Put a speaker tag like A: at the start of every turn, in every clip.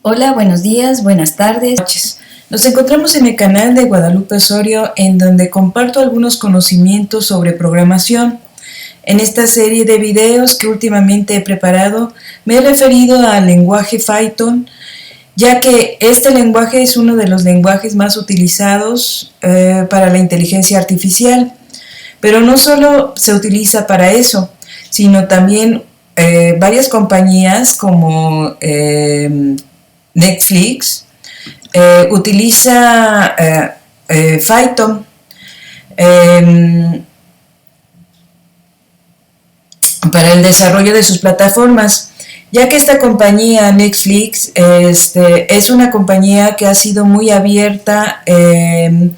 A: Hola, buenos días, buenas tardes, noches. Nos encontramos en el canal de Guadalupe Osorio, en donde comparto algunos conocimientos sobre programación. En esta serie de videos que últimamente he preparado, me he referido al lenguaje Python, ya que este lenguaje es uno de los lenguajes más utilizados para la inteligencia artificial. Pero no solo se utiliza para eso, sino también varias compañías como Netflix utiliza Python para el desarrollo de sus plataformas, ya que esta compañía Netflix es una compañía que ha sido muy abierta en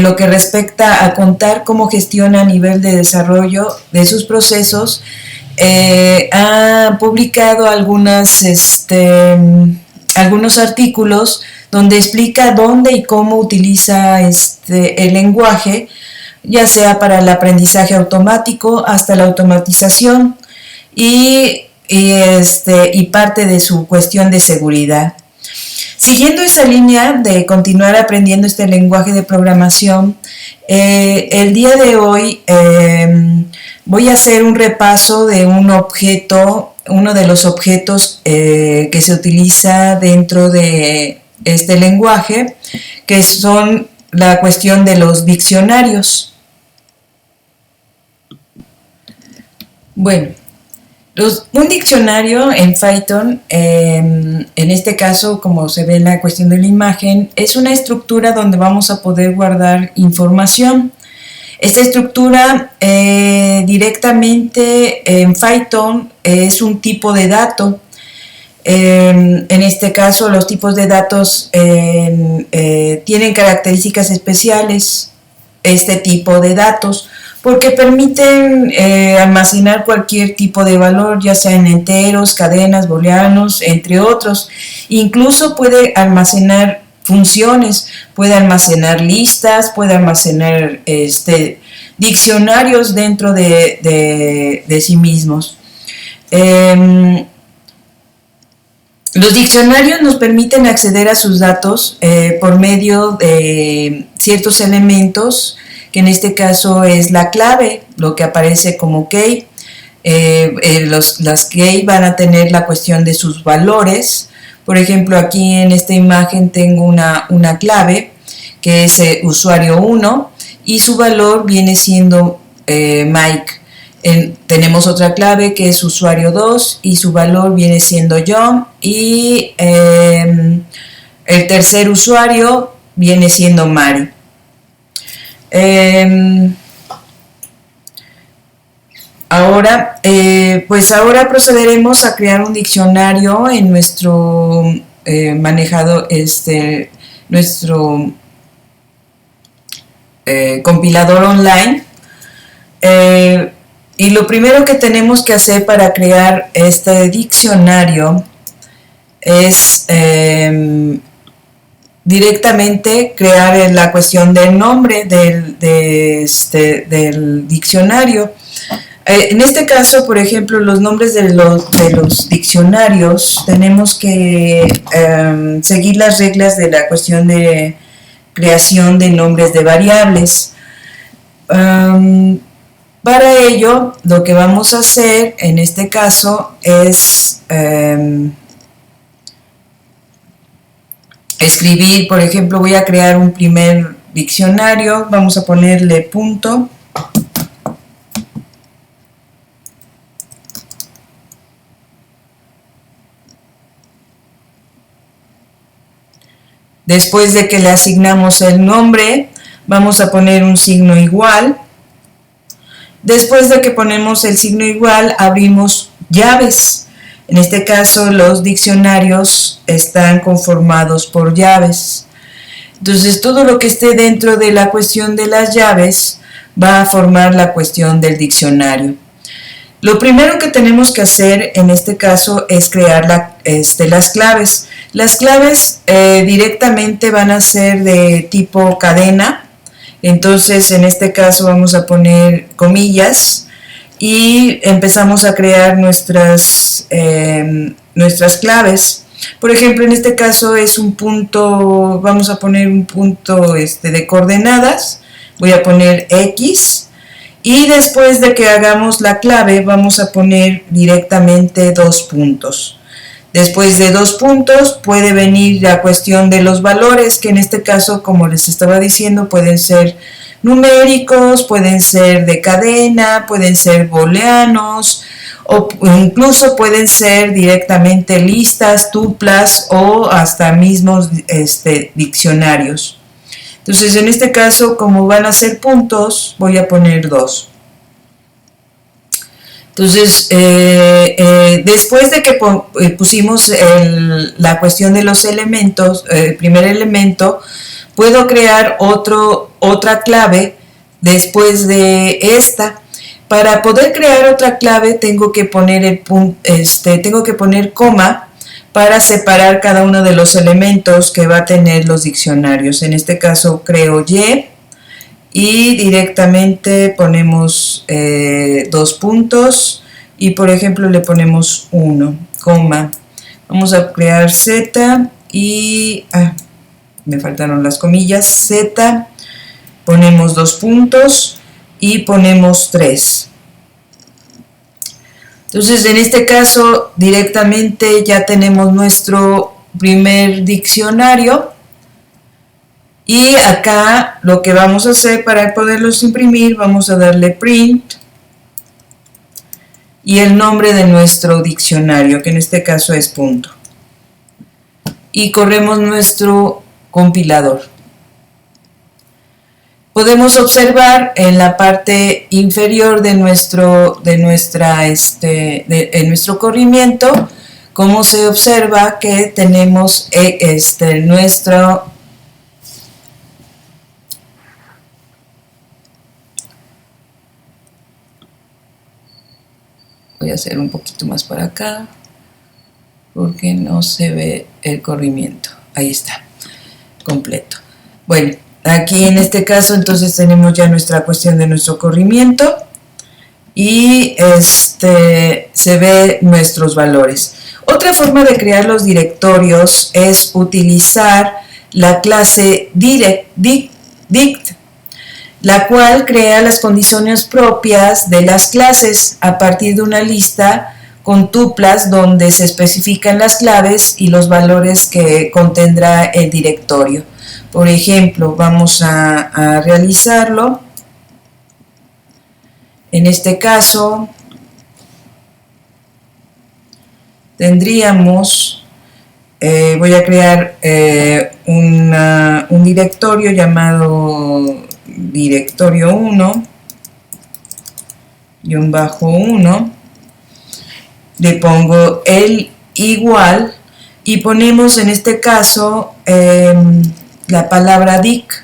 A: lo que respecta a contar cómo gestiona a nivel de desarrollo de sus procesos. Ha publicado algunos artículos donde explica dónde y cómo utiliza el lenguaje, ya sea para el aprendizaje automático hasta la automatización y parte de su cuestión de seguridad. Siguiendo esa línea de continuar aprendiendo este lenguaje de programación, el día de hoy voy a hacer un repaso de un objeto, uno de los objetos que se utiliza dentro de este lenguaje, que son la cuestión de los diccionarios. Bueno, un diccionario en Python, en este caso, como se ve en la cuestión de la imagen, es una estructura donde vamos a poder guardar información. Esta estructura directamente en Python es un tipo de dato. En este caso, los tipos de datos tienen características especiales, este tipo de datos, porque permiten almacenar cualquier tipo de valor, ya sea en enteros, cadenas, booleanos, entre otros. Incluso puede almacenar funciones, puede almacenar listas, puede almacenar diccionarios dentro de sí mismos. Los diccionarios nos permiten acceder a sus datos por medio de ciertos elementos, que en este caso es la clave, lo que aparece como key. Las key van a tener la cuestión de sus valores. Por ejemplo, aquí en esta imagen tengo una clave que es usuario 1 y su valor viene siendo Mike. Tenemos otra clave que es usuario 2 y su valor viene siendo John, y el tercer usuario viene siendo Mari. Ahora procederemos a crear un diccionario en nuestro nuestro compilador online. Y lo primero que tenemos que hacer para crear este diccionario es directamente crear la cuestión del nombre del diccionario. En este caso, por ejemplo, los nombres de los diccionarios, tenemos que seguir las reglas de la cuestión de creación de nombres de variables. Para ello, lo que vamos a hacer en este caso es escribir, por ejemplo, voy a crear un primer diccionario, vamos a ponerle punto. Después de que le asignamos el nombre, vamos a poner un signo igual. Después de que ponemos el signo igual, abrimos llaves. En este caso, los diccionarios están conformados por llaves. Entonces, todo lo que esté dentro de la cuestión de las llaves va a formar la cuestión del diccionario. Lo primero que tenemos que hacer en este caso es crear las claves. Las claves directamente van a ser de tipo cadena. Entonces, en este caso vamos a poner comillas y empezamos a crear nuestras claves. Por ejemplo, en este caso es un punto, vamos a poner un punto de coordenadas, voy a poner X, y después de que hagamos la clave vamos a poner directamente 2 puntos. Después de 2 puntos puede venir la cuestión de los valores, que en este caso, como les estaba diciendo, pueden ser numéricos, pueden ser de cadena, pueden ser booleanos, o incluso pueden ser directamente listas, tuplas o hasta mismos diccionarios. Entonces, en este caso, como van a ser puntos, voy a poner 2. Entonces, después de que pusimos la cuestión de los elementos, el primer elemento, puedo crear otra clave después de esta. Para poder crear otra clave tengo que poner tengo que poner coma para separar cada uno de los elementos que va a tener los diccionarios. En este caso creo y directamente ponemos 2 puntos y por ejemplo le ponemos 1, coma. Vamos a crear Z y me faltaron las comillas, Z, ponemos 2 puntos y ponemos 3. Entonces, en este caso, directamente ya tenemos nuestro primer diccionario. Y acá lo que vamos a hacer para poderlos imprimir, vamos a darle print y el nombre de nuestro diccionario, que en este caso es punto. Y corremos nuestro compilador. Podemos observar en la parte inferior de nuestro corrimiento cómo se observa que tenemos nuestro voy a hacer un poquito más para acá porque no se ve el corrimiento. Ahí está, completo. Bueno, aquí en este caso entonces tenemos ya nuestra cuestión de nuestro corrimiento y se ve nuestros valores. Otra forma de crear los directorios es utilizar la clase dict, la cual crea las condiciones propias de las clases a partir de una lista con tuplas donde se especifican las claves y los valores que contendrá el directorio. Por ejemplo, vamos a realizarlo. En este caso, tendríamos, voy a crear un directorio llamado directorio 1, _1, le pongo el igual y ponemos en este caso la palabra dict.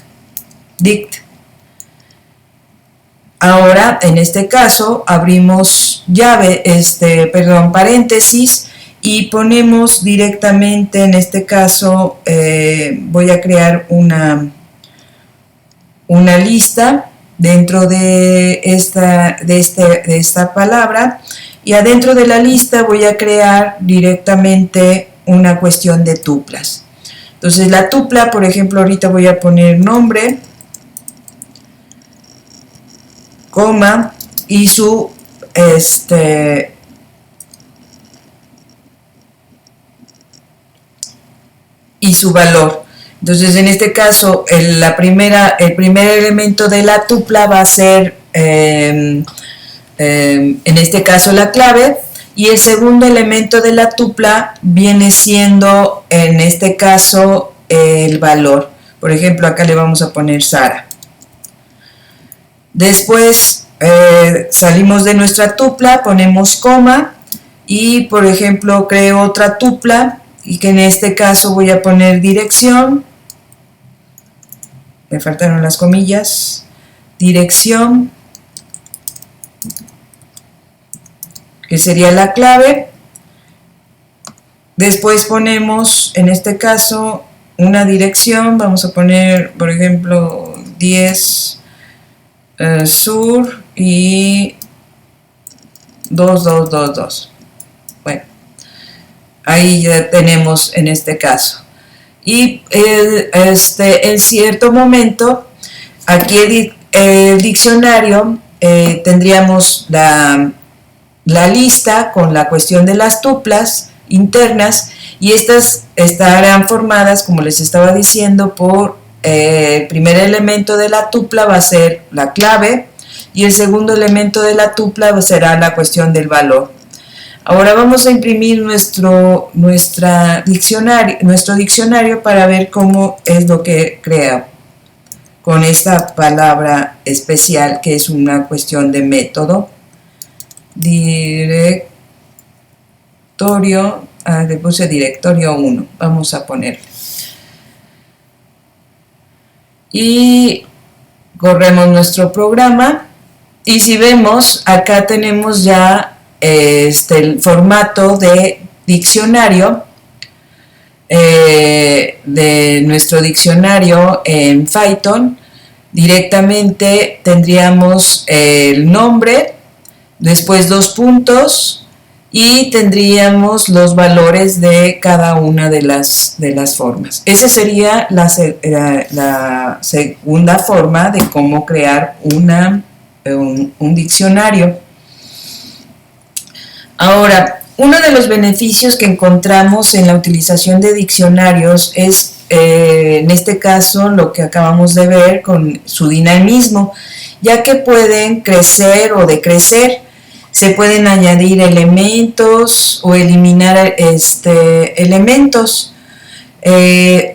A: Ahora, en este caso, abrimos paréntesis y ponemos directamente, en este caso, voy a crear una lista dentro de esta palabra y adentro de la lista voy a crear directamente una cuestión de tuplas. Entonces la tupla, por ejemplo, ahorita voy a poner nombre, coma y su valor. Entonces en este caso el primer elemento de la tupla va a ser en este caso la clave y el segundo elemento de la tupla viene siendo en este caso el valor. Por ejemplo, acá le vamos a poner Sara. Después salimos de nuestra tupla, ponemos coma y por ejemplo creo otra tupla y que en este caso voy a poner dirección, me faltaron las comillas, dirección, que sería la clave. Después ponemos en este caso una dirección, vamos a poner por ejemplo 10 sur y 2222. Bueno, Ahí ya tenemos en este caso. Y en cierto momento, aquí el diccionario, tendríamos la lista con la cuestión de las tuplas internas, y estas estarán formadas, como les estaba diciendo, por el primer elemento de la tupla va a ser la clave, y el segundo elemento de la tupla será la cuestión del valor. Ahora vamos a imprimir nuestro diccionario para ver cómo es lo que crea con esta palabra especial, que es una cuestión de método. Directorio, le puse directorio 1, vamos a ponerle. Y corremos nuestro programa, y si vemos, acá tenemos ya el formato de diccionario, de nuestro diccionario en Python. Directamente tendríamos el nombre, después 2 puntos, y tendríamos los valores de cada una de las formas. Esa sería la segunda forma de cómo crear un diccionario. Ahora, uno de los beneficios que encontramos en la utilización de diccionarios es, en este caso, lo que acabamos de ver con su dinamismo, ya que pueden crecer o decrecer. Se pueden añadir elementos o eliminar elementos.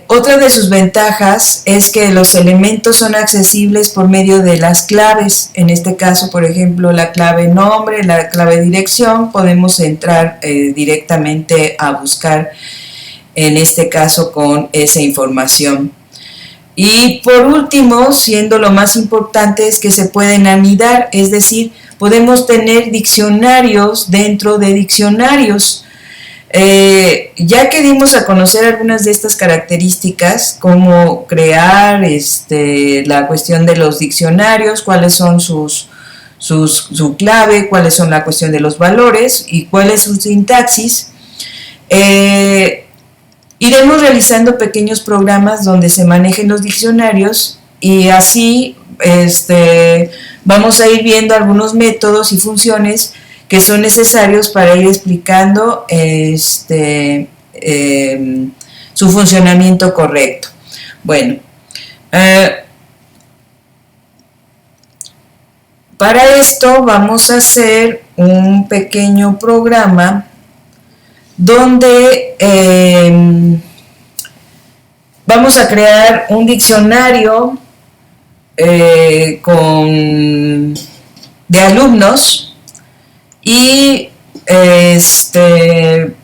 A: Otra de sus ventajas es que los elementos son accesibles por medio de las claves. En este caso, por ejemplo, la clave nombre, la clave dirección, podemos entrar directamente a buscar, en este caso, con esa información. Y por último, siendo lo más importante, es que se pueden anidar, es decir, podemos tener diccionarios dentro de diccionarios. Ya que dimos a conocer algunas de estas características, cómo crear la cuestión de los diccionarios, cuáles son su clave, cuáles son la cuestión de los valores y cuál es su sintaxis, iremos realizando pequeños programas donde se manejen los diccionarios, y así vamos a ir viendo algunos métodos y funciones que son necesarios para ir explicando su funcionamiento correcto. Bueno, para esto vamos a hacer un pequeño programa donde vamos a crear un diccionario de alumnos. Y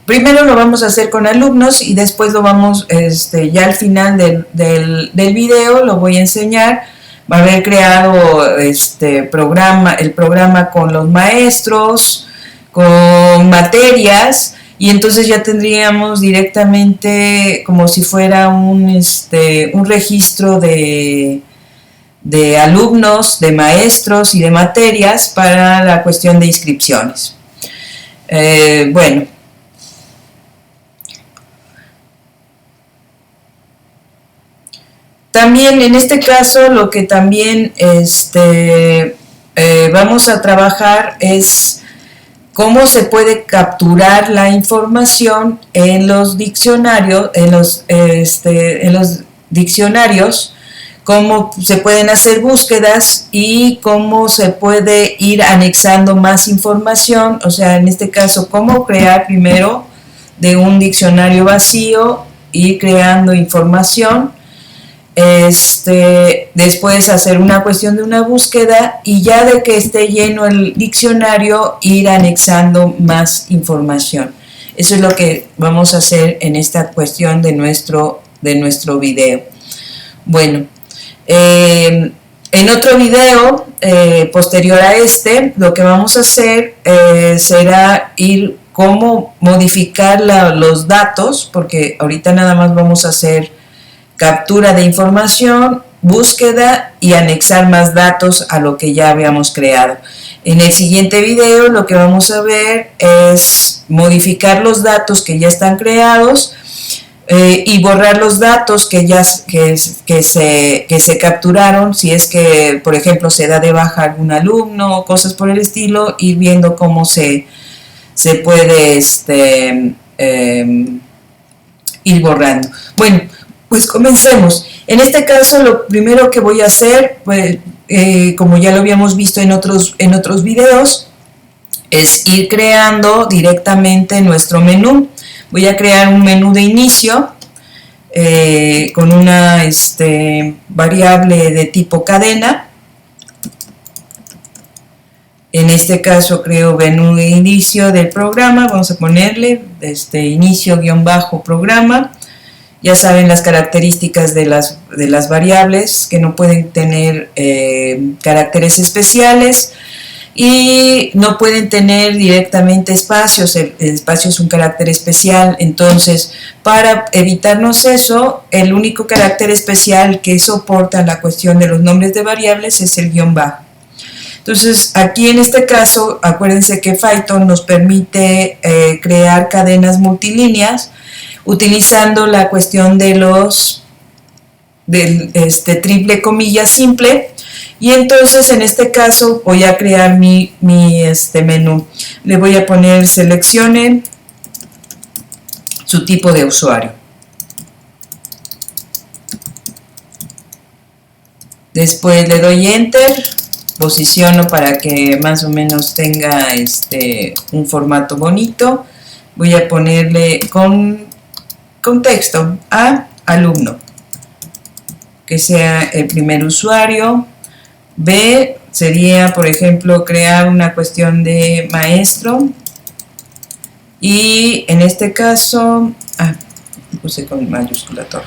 A: primero lo vamos a hacer con alumnos, y después lo vamos, ya al final del video lo voy a enseñar. Va a haber creado el programa con los maestros, con materias, y entonces ya tendríamos directamente como si fuera un registro de alumnos, de maestros y de materias para la cuestión de inscripciones. Bueno, también en este caso lo que también vamos a trabajar es cómo se puede capturar la información en los diccionarios, cómo se pueden hacer búsquedas y cómo se puede ir anexando más información. O sea, en este caso, cómo crear primero de un diccionario vacío, ir creando información, después hacer una cuestión de una búsqueda, y ya de que esté lleno el diccionario, ir anexando más información. Eso es lo que vamos a hacer en esta cuestión de nuestro video. Bueno, en otro video posterior a lo que vamos a hacer será ir cómo modificar los datos, porque ahorita nada más vamos a hacer captura de información, búsqueda y anexar más datos a lo que ya habíamos creado. En el siguiente video lo que vamos a ver es modificar los datos que ya están creados y borrar los datos que se capturaron, si es que, por ejemplo, se da de baja algún alumno o cosas por el estilo, ir viendo cómo se puede ir borrando. Bueno, pues comencemos. En este caso, lo primero que voy a hacer, pues, como ya lo habíamos visto en otros videos, es ir creando directamente nuestro menú. Voy a crear un menú de inicio con una variable de tipo cadena. En este caso creo menú de inicio del programa. Vamos a ponerle inicio-programa. Ya saben las características de las variables, que no pueden tener caracteres especiales y no pueden tener directamente espacios. El espacio es un carácter especial, entonces para evitarnos eso, el único carácter especial que soporta la cuestión de los nombres de variables es el guión bajo. Entonces aquí en este caso, acuérdense que Python nos permite crear cadenas multilíneas utilizando la cuestión del triple comilla simple. Y entonces en este caso voy a crear mi menú. Le voy a poner seleccione su tipo de usuario. Después le doy enter, posiciono para que más o menos tenga un formato bonito. Voy a ponerle con texto a alumno, que sea el primer usuario. B sería, por ejemplo, crear una cuestión de maestro, y en este caso, puse con mayúscula todo,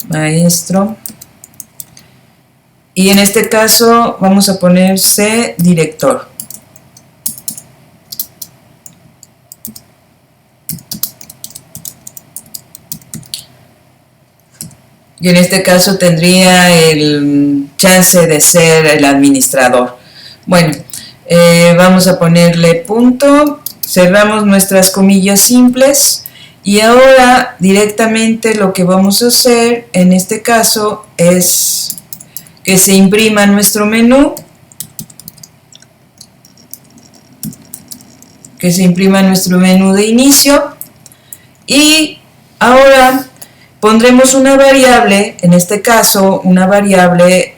A: maestro, y en este caso vamos a poner C director. Y en este caso tendría el chance de ser el administrador. Bueno, vamos a ponerle punto, cerramos nuestras comillas simples y ahora directamente lo que vamos a hacer en este caso es que se imprima nuestro menú, de inicio, y ahora pondremos una variable, en este caso una variable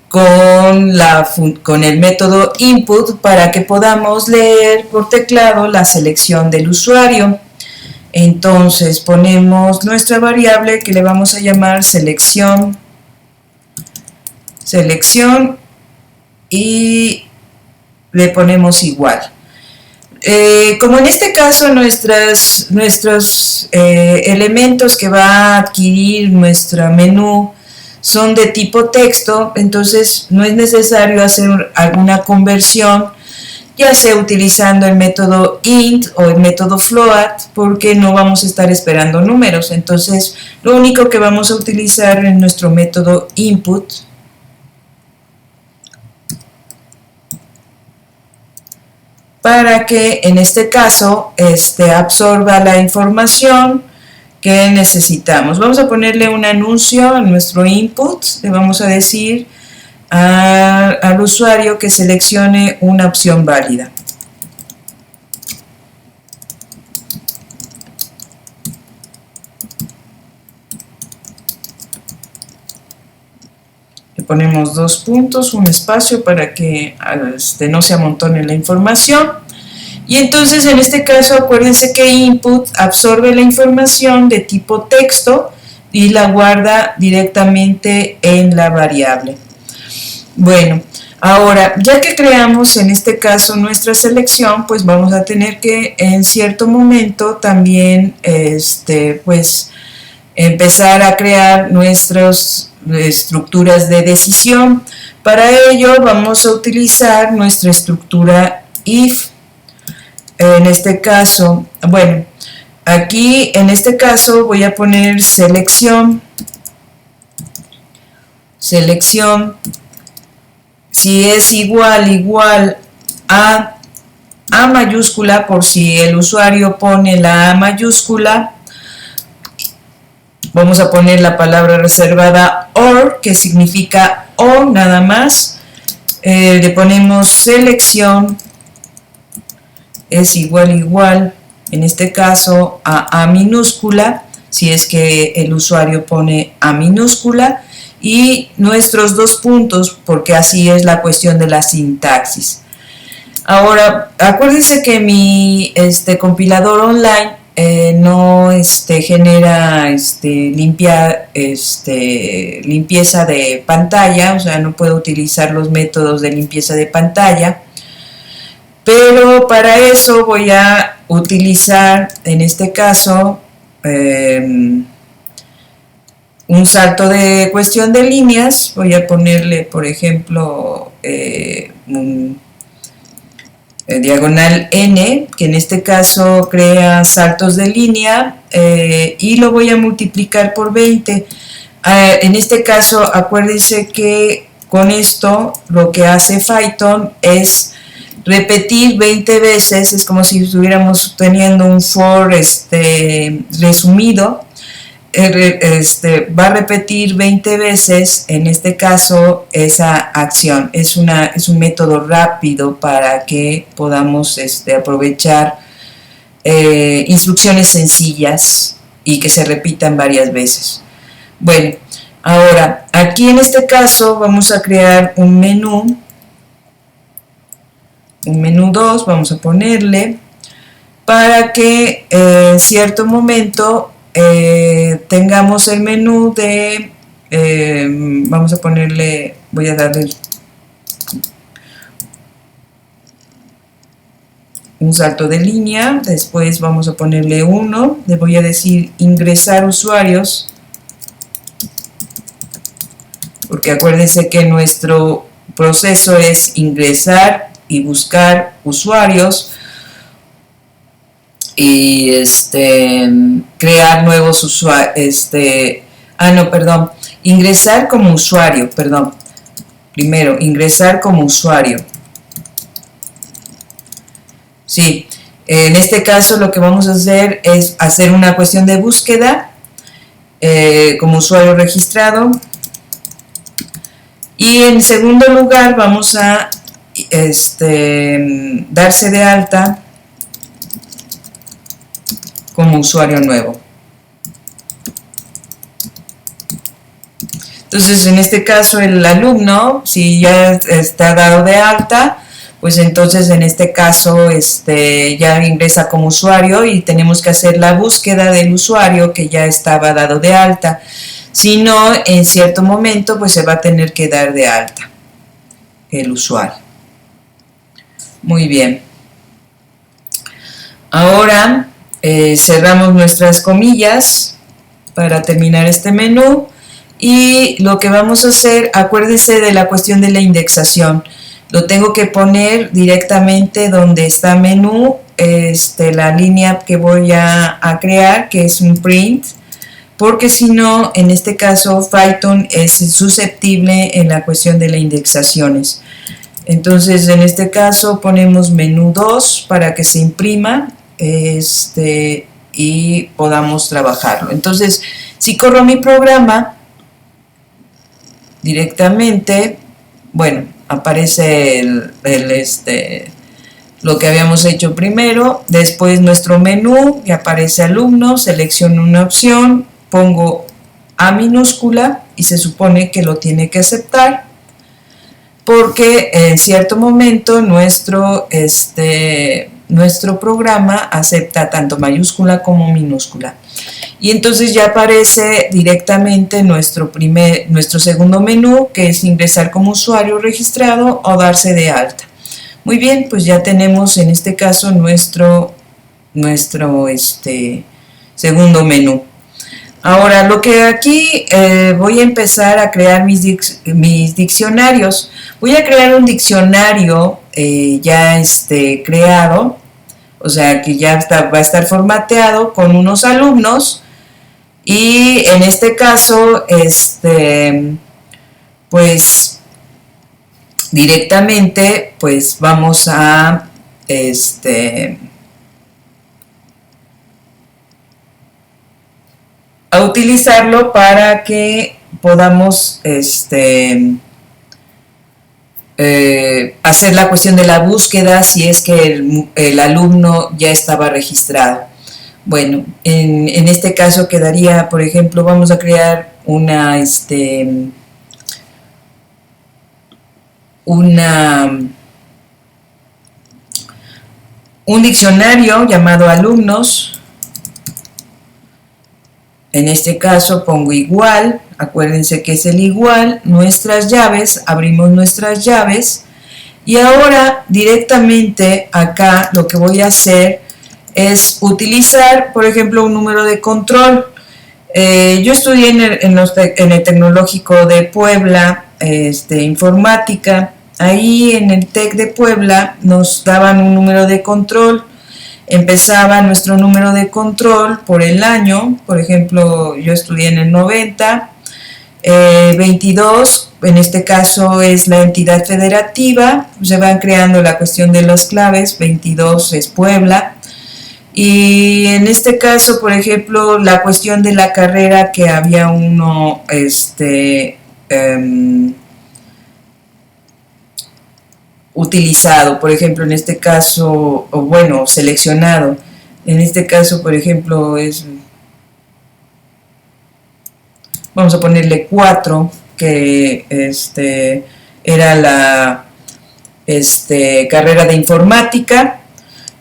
A: con el método input, para que podamos leer por teclado la selección del usuario. Entonces ponemos nuestra variable que le vamos a llamar selección, y le ponemos igual. Como en este caso nuestros elementos que va a adquirir nuestro menú son de tipo texto, entonces no es necesario hacer alguna conversión, ya sea utilizando el método int o el método float, porque no vamos a estar esperando números. Entonces lo único que vamos a utilizar es nuestro método input, para que en este caso absorba la información que necesitamos. Vamos a ponerle un anuncio a nuestro input. Le vamos a decir al usuario que seleccione una opción válida. Le ponemos 2 puntos, un espacio para que no se amontone la información. Y entonces en este caso acuérdense que input absorbe la información de tipo texto y la guarda directamente en la variable. Bueno, ahora ya que creamos en este caso nuestra selección, pues vamos a tener que en cierto momento también pues empezar a crear nuestras estructuras de decisión. Para ello vamos a utilizar nuestra estructura if. En este caso, bueno, aquí en este caso voy a poner selección, si es igual a mayúscula, por si el usuario pone la A mayúscula, vamos a poner la palabra reservada OR, que significa O nada más. Le ponemos selección es igual, en este caso a minúscula, si es que el usuario pone A minúscula, y nuestros dos puntos, porque así es la cuestión de la sintaxis. Ahora, acuérdense que mi compilador online no genera limpieza de pantalla, o sea, no puedo utilizar los métodos de limpieza de pantalla, pero para eso voy a utilizar, en este caso, un salto de cuestión de líneas. Voy a ponerle, por ejemplo, diagonal n, que en este caso crea saltos de línea, y lo voy a multiplicar por 20. En este caso, acuérdense que con esto lo que hace Python es repetir 20 veces, es como si estuviéramos teniendo un for resumido. Va a repetir 20 veces, en este caso, esa acción. Es un método rápido para que podamos aprovechar instrucciones sencillas y que se repitan varias veces. Bueno, ahora, aquí en este caso vamos a crear un menú 2, vamos a ponerle, para que en cierto momento tengamos el menú de, vamos a ponerle, voy a darle un salto de línea, después vamos a ponerle 1, le voy a decir ingresar usuarios, porque acuérdense que nuestro proceso es ingresar y buscar usuarios y crear nuevos usuarios, ingresar como usuario, primero, ingresar como usuario. Sí, en este caso lo que vamos a hacer es hacer una cuestión de búsqueda como usuario registrado, y en segundo lugar vamos a darse de alta como usuario nuevo. Entonces, en este caso, el alumno, si ya está dado de alta, pues entonces en este caso ya ingresa como usuario y tenemos que hacer la búsqueda del usuario que ya estaba dado de alta. Si no, en cierto momento, pues se va a tener que dar de alta el usuario. Muy bien. Ahora cerramos nuestras comillas para terminar este menú, y lo que vamos a hacer, acuérdense de la cuestión de la indexación. Lo tengo que poner directamente donde está menú, la línea que voy a crear, que es un print, porque si no, en este caso, Python es susceptible en la cuestión de las indexaciones. Entonces, en este caso, ponemos menú 2 para que se imprima y podamos trabajarlo. Entonces, si corro mi programa directamente, bueno, aparece lo que habíamos hecho primero, después nuestro menú, y aparece alumno, selecciono una opción, pongo A minúscula y se supone que lo tiene que aceptar, porque en cierto momento nuestro programa acepta tanto mayúscula como minúscula. Y entonces ya aparece directamente nuestro segundo menú, que es ingresar como usuario registrado o darse de alta. Muy bien, pues ya tenemos en este caso nuestro segundo menú. Ahora, lo que aquí voy a empezar a crear mis diccionarios. Voy a crear un diccionario ya creado, o sea que ya va a estar formateado con unos alumnos, y en este caso pues directamente pues vamos a utilizarlo para que podamos hacer la cuestión de la búsqueda si es que el alumno ya estaba registrado. Bueno, en este caso quedaría, por ejemplo, vamos a crear un diccionario llamado alumnos. En este caso pongo igual, acuérdense que es el igual, nuestras llaves, abrimos nuestras llaves y ahora directamente acá lo que voy a hacer es utilizar, por ejemplo, un número de control. Yo estudié en el Tecnológico de Puebla, informática. Ahí en el TEC de Puebla nos daban un número de control. Empezaba nuestro número de control por el año, por ejemplo, yo estudié en el 90, 22, en este caso es la entidad federativa, se van creando la cuestión de las claves, 22 es Puebla, y en este caso, por ejemplo, la cuestión de la carrera que había uno, utilizado, por ejemplo, en este caso, o bueno, seleccionado, en este caso, por ejemplo, vamos a ponerle 4, que era la carrera de informática,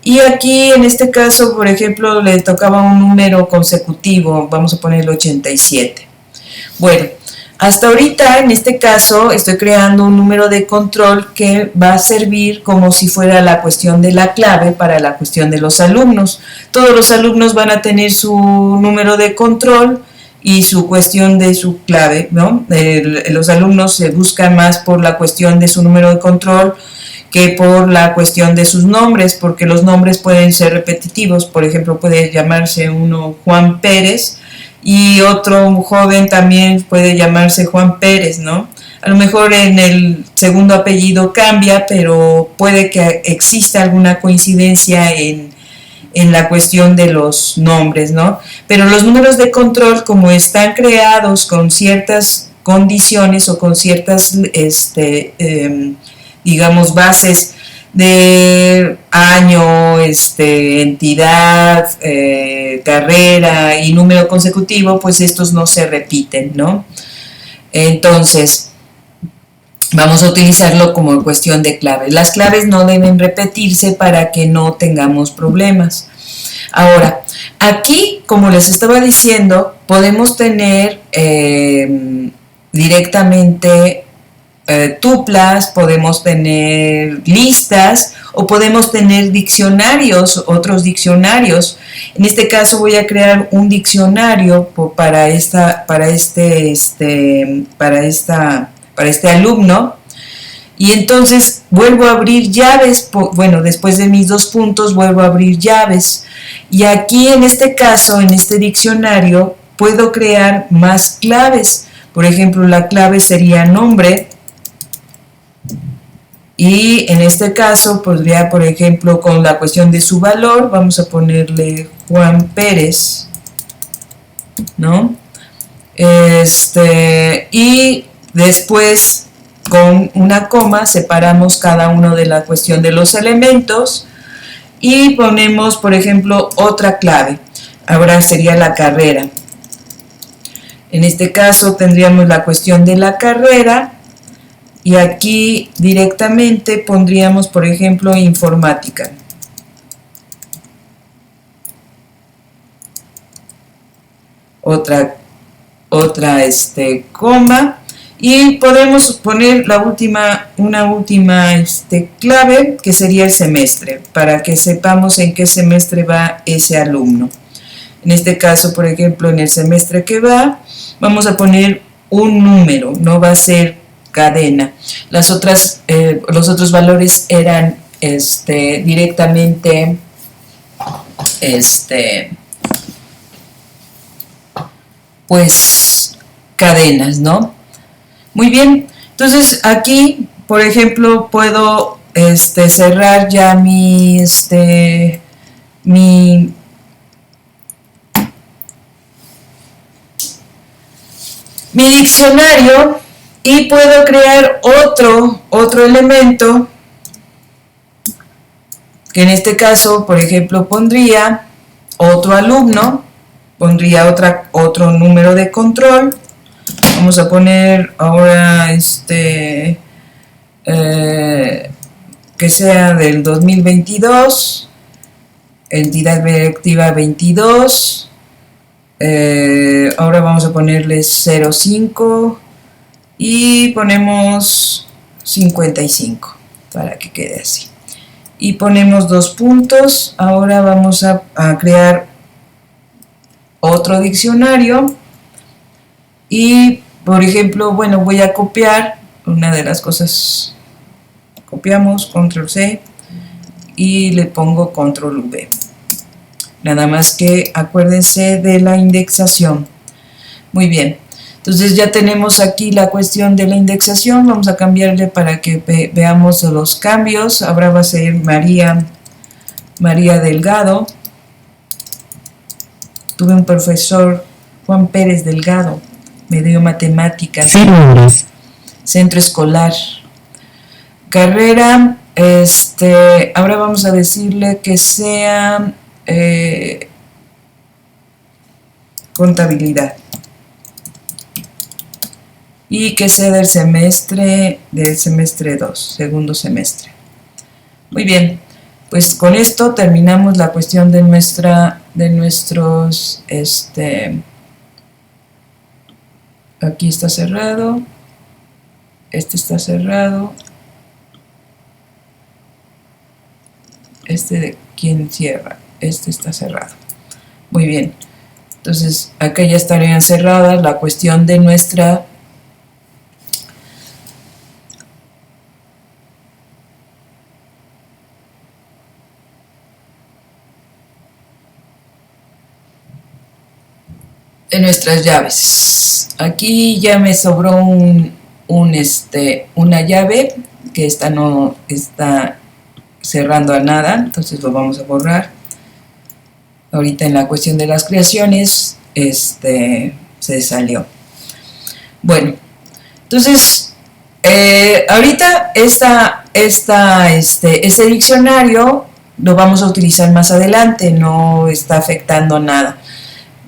A: y aquí en este caso, por ejemplo, le tocaba un número consecutivo, vamos a ponerle 87. Bueno, hasta ahorita, en este caso, estoy creando un número de control que va a servir como si fuera la cuestión de la clave para la cuestión de los alumnos. Todos los alumnos van a tener su número de control y su cuestión de su clave, ¿no? Los alumnos se buscan más por la cuestión de su número de control que por la cuestión de sus nombres, porque los nombres pueden ser repetitivos. Por ejemplo, puede llamarse uno Juan Pérez, y otro joven también puede llamarse Juan Pérez, ¿no? A lo mejor en el segundo apellido cambia, pero puede que exista alguna coincidencia en la cuestión de los nombres, ¿no? Pero los números de control, como están creados con ciertas condiciones o con ciertas, digamos, bases de año, entidad, carrera y número consecutivo, pues estos no se repiten, ¿no? Entonces, vamos a utilizarlo como cuestión de claves. Las claves no deben repetirse para que no tengamos problemas. Ahora, aquí, como les estaba diciendo, podemos tener directamente tuplas, podemos tener listas o podemos tener diccionarios, otros diccionarios. En este caso voy a crear un diccionario para este alumno, y entonces vuelvo a abrir llaves. Bueno, después de mis 2 puntos vuelvo a abrir llaves, y aquí en este caso, en este diccionario, puedo crear más claves. Por ejemplo, la clave sería nombre. Y en este caso podría, por ejemplo, con la cuestión de su valor, vamos a ponerle Juan Pérez, ¿no? Y después, con una coma, separamos cada uno de la cuestión de los elementos y ponemos, por ejemplo, otra clave. Ahora sería la carrera. En este caso tendríamos la cuestión de la carrera. Y aquí directamente pondríamos, por ejemplo, informática. Otra coma. Y podemos poner una última clave, que sería el semestre, para que sepamos en qué semestre va ese alumno. En este caso, por ejemplo, en el semestre que va, vamos a poner un número, no va a ser cadena. Los otros valores eran directamente pues cadenas, ¿no? Muy bien, entonces aquí por ejemplo, puedo cerrar ya mi diccionario y puedo crear otro elemento que en este caso, por ejemplo, pondría otro alumno, pondría otro número de control. Vamos a poner ahora que sea del 2022, entidad directiva 22. Ahora vamos a ponerle 05 y ponemos 55 para que quede así. Y ponemos 2 puntos. Ahora vamos a crear otro diccionario y, por ejemplo, bueno, voy a copiar una de las cosas. Copiamos, control C y le pongo control V. Nada más que acuérdense de la indexación. Muy bien, entonces ya tenemos aquí la cuestión de la indexación. Vamos a cambiarle para que veamos los cambios. Ahora va a ser María Delgado. Tuve un profesor, Juan Pérez Delgado, me dio matemáticas. Centro escolar. Carrera, ahora vamos a decirle que sea contabilidad y que sea del semestre 2, segundo semestre. Muy bien, pues con esto terminamos la cuestión de nuestros aquí está cerrado, está cerrado, de quién cierra, está cerrado. Muy bien, entonces acá ya estarían cerradas la cuestión de nuestra nuestras llaves. Aquí ya me sobró una llave que esta no está cerrando a nada, entonces lo vamos a borrar. Ahorita en la cuestión de las creaciones se salió. Bueno, entonces ahorita ese diccionario lo vamos a utilizar más adelante, no está afectando nada.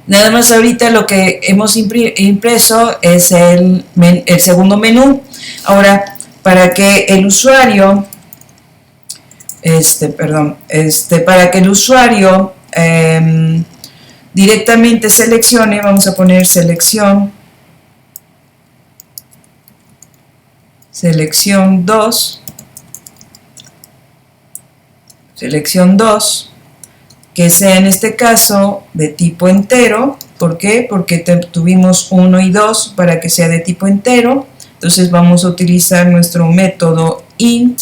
A: Nada más ahorita lo que hemos impreso es el segundo menú. Ahora, para que el usuario para que el usuario directamente seleccione, vamos a poner selección 2, que sea en este caso de tipo entero. ¿Por qué? Porque tuvimos 1 y 2 para que sea de tipo entero. Entonces vamos a utilizar nuestro método int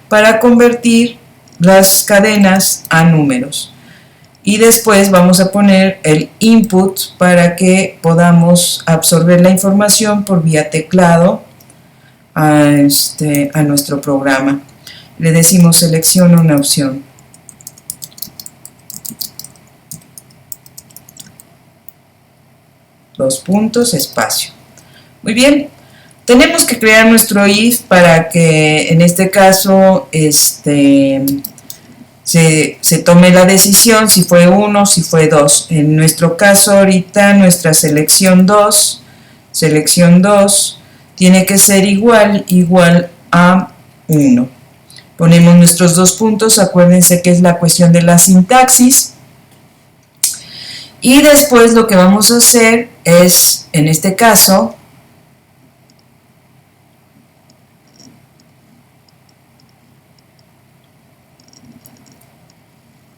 A: para convertir las cadenas a números. Y después vamos a poner el input para que podamos absorber la información por vía teclado a nuestro programa. Le decimos selecciona una opción. Dos puntos, espacio. Muy bien. Tenemos que crear nuestro if para que en este caso se tome la decisión si fue 1, si fue 2. En nuestro caso ahorita nuestra selección 2 tiene que ser igual a 1. Ponemos nuestros 2 puntos, acuérdense que es la cuestión de la sintaxis. Y después lo que vamos a hacer es, en este caso,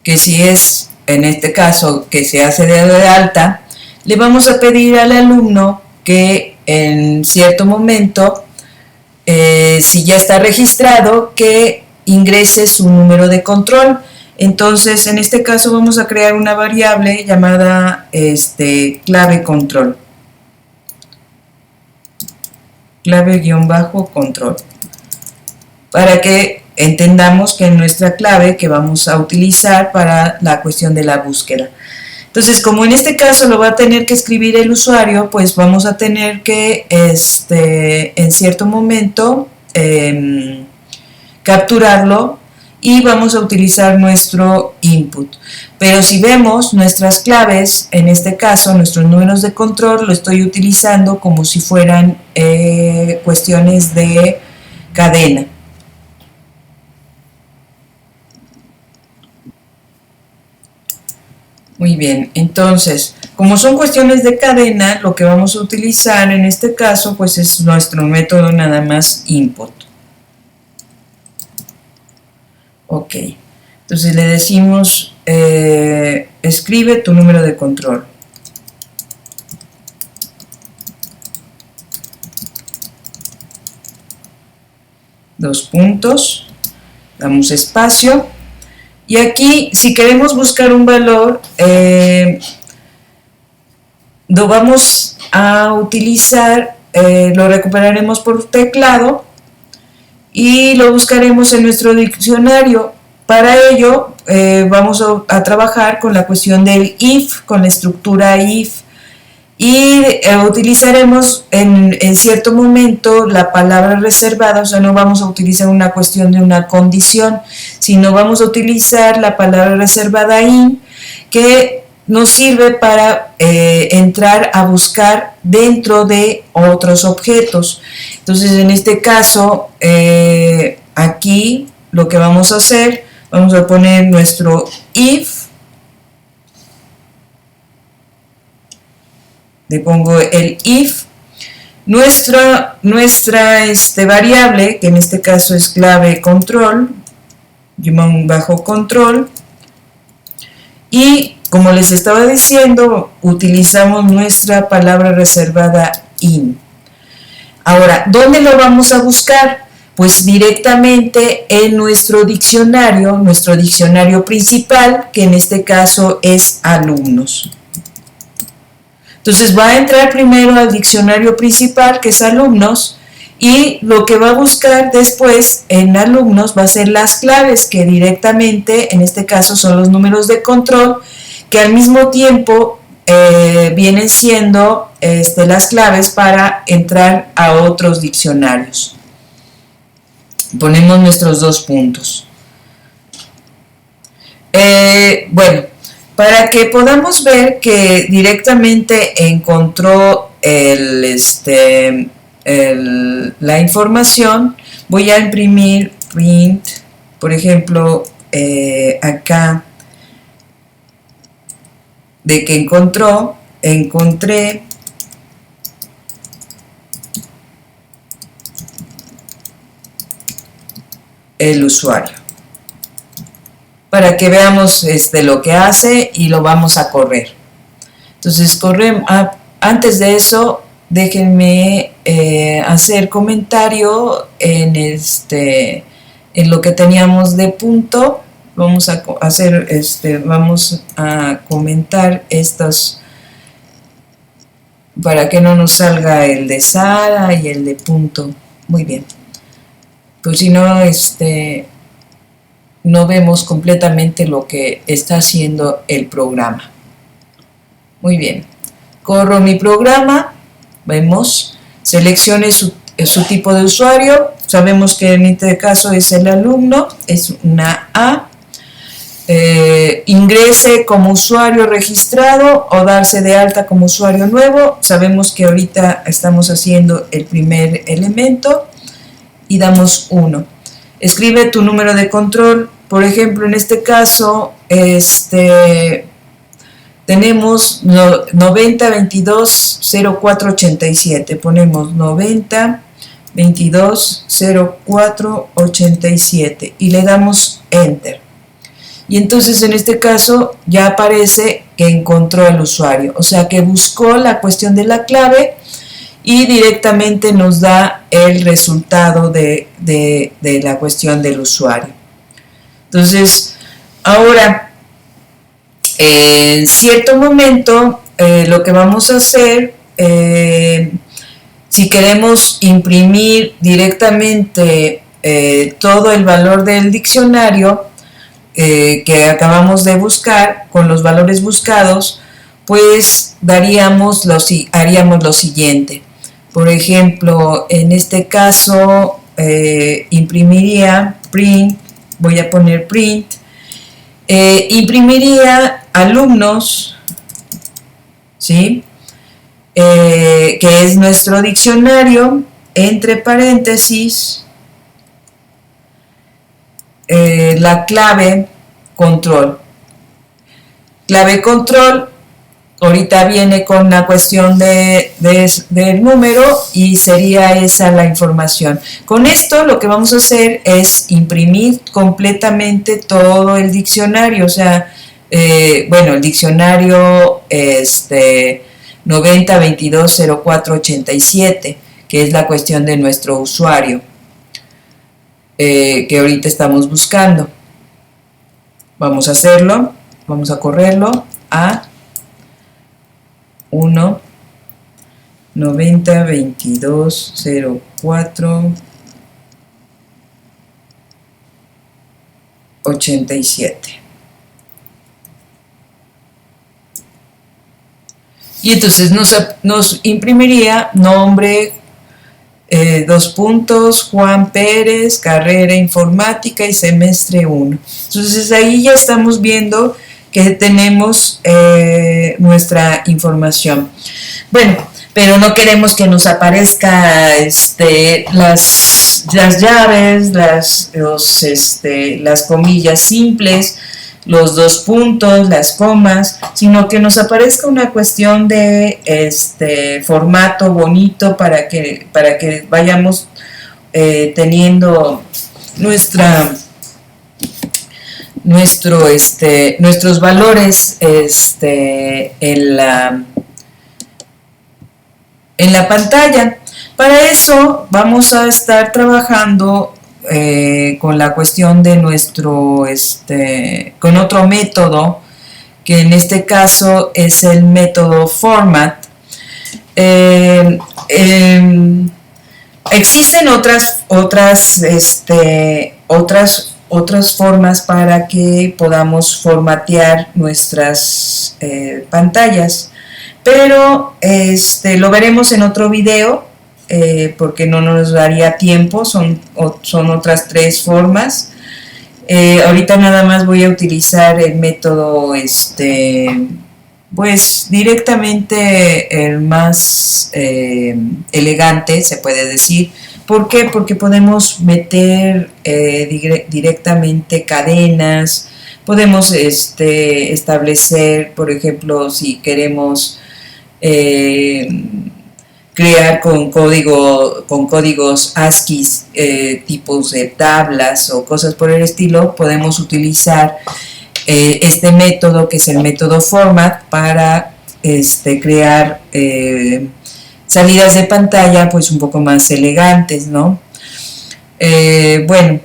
A: que si es, en este caso, que se hace de alta, le vamos a pedir al alumno que en cierto momento, si ya está registrado, que ingrese su número de control. Entonces, en este caso vamos a crear una variable llamada clave control. Clave-control. para que entendamos que es nuestra clave que vamos a utilizar para la cuestión de la búsqueda. Entonces, como en este caso lo va a tener que escribir el usuario, pues vamos a tener que en cierto momento capturarlo y vamos a utilizar nuestro input. Pero si vemos nuestras claves, en este caso nuestros números de control, lo estoy utilizando como si fueran cuestiones de cadena. Muy bien, entonces, como son cuestiones de cadena, lo que vamos a utilizar en este caso, pues es nuestro método nada más input. Ok, entonces le decimos, escribe tu número de control. Dos puntos, damos espacio. Y aquí, si queremos buscar un valor, lo vamos a utilizar, lo recuperaremos por teclado y lo buscaremos en nuestro diccionario. Para ello, vamos a trabajar con la cuestión del if, con la estructura if, y utilizaremos en cierto momento la palabra reservada, o sea, no vamos a utilizar una cuestión de una condición, sino vamos a utilizar la palabra reservada in, que nos sirve para entrar a buscar dentro de otros objetos. Entonces, en este caso, aquí lo que vamos a hacer, vamos a poner nuestro if, le pongo el if, nuestra variable, que en este caso es clave control, bajo control, y como les estaba diciendo, utilizamos nuestra palabra reservada in. Ahora, ¿dónde lo vamos a buscar? Pues directamente en nuestro diccionario principal, que en este caso es alumnos. Entonces va a entrar primero al diccionario principal, que es alumnos, y lo que va a buscar después en alumnos va a ser las claves, que directamente, en este caso, son los números de control, que al mismo tiempo vienen siendo las claves para entrar a otros diccionarios. Ponemos nuestros dos puntos. Bueno, para que podamos ver que directamente encontró la información, voy a imprimir print, por ejemplo, acá, de que encontré el usuario, para que veamos lo que hace y lo vamos a correr. Entonces antes de eso, déjenme hacer comentario en lo que teníamos de punto. Vamos a comentar estos para que no nos salga el de Sara y el de punto. Muy bien, pues si no no vemos completamente lo que está haciendo el programa. Muy bien, corro mi programa, vemos, seleccione su tipo de usuario, sabemos que en este caso es el alumno, es una A, ingrese como usuario registrado o darse de alta como usuario nuevo, sabemos que ahorita estamos haciendo el primer elemento y damos 1. Escribe tu número de control, por ejemplo, en este caso, tenemos 90 22 04 87, ponemos 90 22 04 87 y le damos Enter. Y entonces en este caso ya aparece que encontró el usuario, o sea que buscó la cuestión de la clave y directamente nos da el resultado de la cuestión del usuario. Entonces, ahora, en cierto momento, lo que vamos a hacer, si queremos imprimir directamente todo el valor del diccionario que acabamos de buscar, con los valores buscados, pues haríamos lo siguiente. Por ejemplo, en este caso, imprimiría print, voy a poner print, imprimiría alumnos, ¿sí? Que es nuestro diccionario, entre paréntesis, la clave control. Clave control, ahorita viene con la cuestión del número y sería esa la información. Con esto lo que vamos a hacer es imprimir completamente todo el diccionario, o sea, bueno, el diccionario 90220487, que es la cuestión de nuestro usuario, que ahorita estamos buscando. Vamos a hacerlo, vamos a correrlo a 1 90 22 04 87. Y entonces nos imprimiría nombre, dos puntos, Juan Pérez, carrera informática y semestre 1. Entonces ahí ya estamos viendo que tenemos nuestra información. Bueno, pero no queremos que nos aparezca las llaves, las comillas simples, los dos puntos, las comas, sino que nos aparezca una cuestión de formato bonito para que vayamos teniendo nuestros valores en la pantalla. Para eso vamos a estar trabajando con la cuestión de con otro método, que en este caso es el método format. Existen otras formas para que podamos formatear nuestras pantallas, pero lo veremos en otro video, porque no nos daría tiempo. Son otras tres formas. Ahorita nada más voy a utilizar el método pues directamente el más elegante, se puede decir. ¿Por qué? Porque podemos meter directamente cadenas, podemos establecer, por ejemplo, si queremos crear con códigos ASCII, tipos de tablas o cosas por el estilo, podemos utilizar este método, que es el método format, para crear salidas de pantalla pues un poco más elegantes, ¿no? Bueno,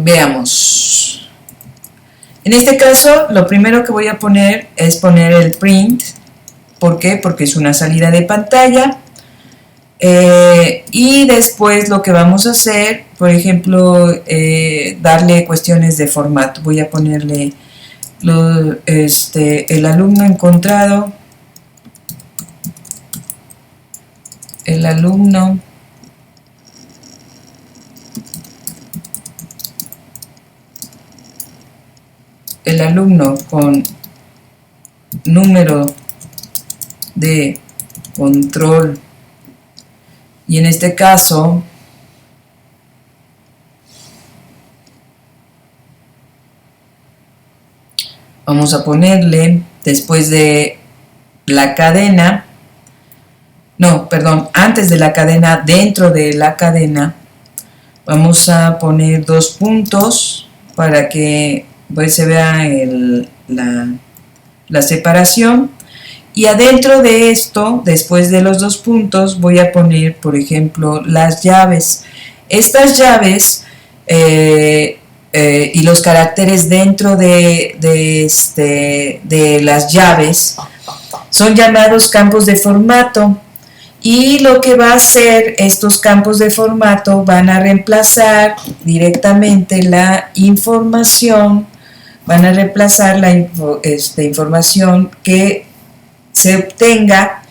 A: veamos. En este caso, lo primero que voy a poner es poner el print. ¿Por qué? Porque es una salida de pantalla. Y después lo que vamos a hacer, por ejemplo, darle cuestiones de formato. Voy a ponerle el alumno encontrado, el alumno con número de control, y en este caso vamos a ponerle, después de la cadena, no, perdón, antes de la cadena, dentro de la cadena, vamos a poner dos puntos para que pues se vea la separación. Y adentro de esto, después de los dos puntos, voy a poner, por ejemplo, las llaves. Estas llaves y los caracteres dentro de las llaves son llamados campos de formato, y lo que va a hacer estos campos de formato van a reemplazar directamente la información, van a reemplazar la información que se obtenga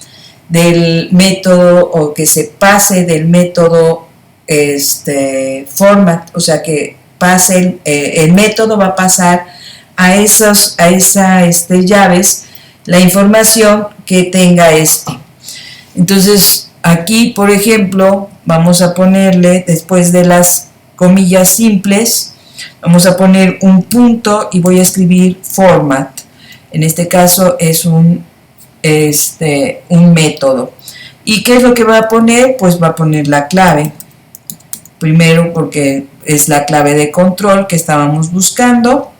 A: del método, o que se pase del método format, o sea que pase el método va a pasar a esas llaves la información que tenga Entonces aquí, por ejemplo, vamos a ponerle, después de las comillas simples, vamos a poner un punto y voy a escribir format. En este caso es un método. ¿Y qué es lo que va a poner? Pues va a poner la clave. Primero, porque es la clave de control que estábamos buscando.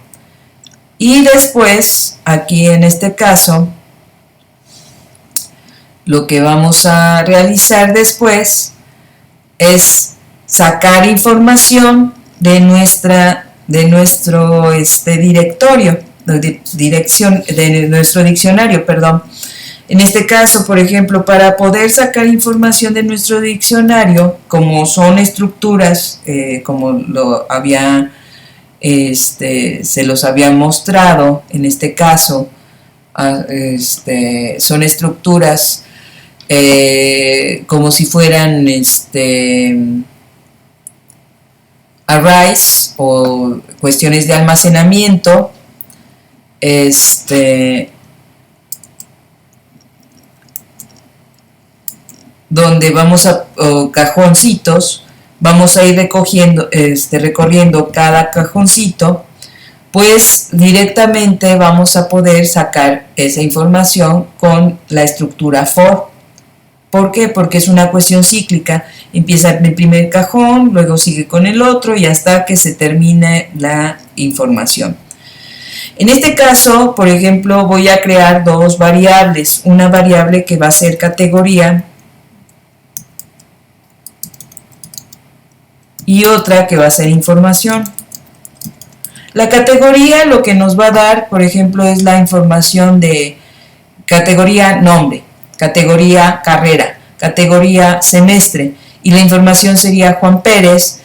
A: Y después, aquí en este caso, lo que vamos a realizar después es sacar información de nuestro directorio, de nuestro diccionario, perdón. En este caso, por ejemplo, para poder sacar información de nuestro diccionario, como son estructuras, como se los había mostrado, en este caso, son estructuras como si fueran arrays o cuestiones de almacenamiento, donde vamos o cajoncitos, vamos a ir recorriendo cada cajoncito, pues directamente vamos a poder sacar esa información con la estructura for. ¿Por qué? Porque es una cuestión cíclica, empieza en el primer cajón, luego sigue con el otro y hasta que se termine la información. En este caso, por ejemplo, voy a crear dos variables, una variable que va a ser categoría y otra que va a ser información. La categoría lo que nos va a dar, por ejemplo, es la información de categoría nombre, categoría carrera, categoría semestre, y la información sería Juan Pérez,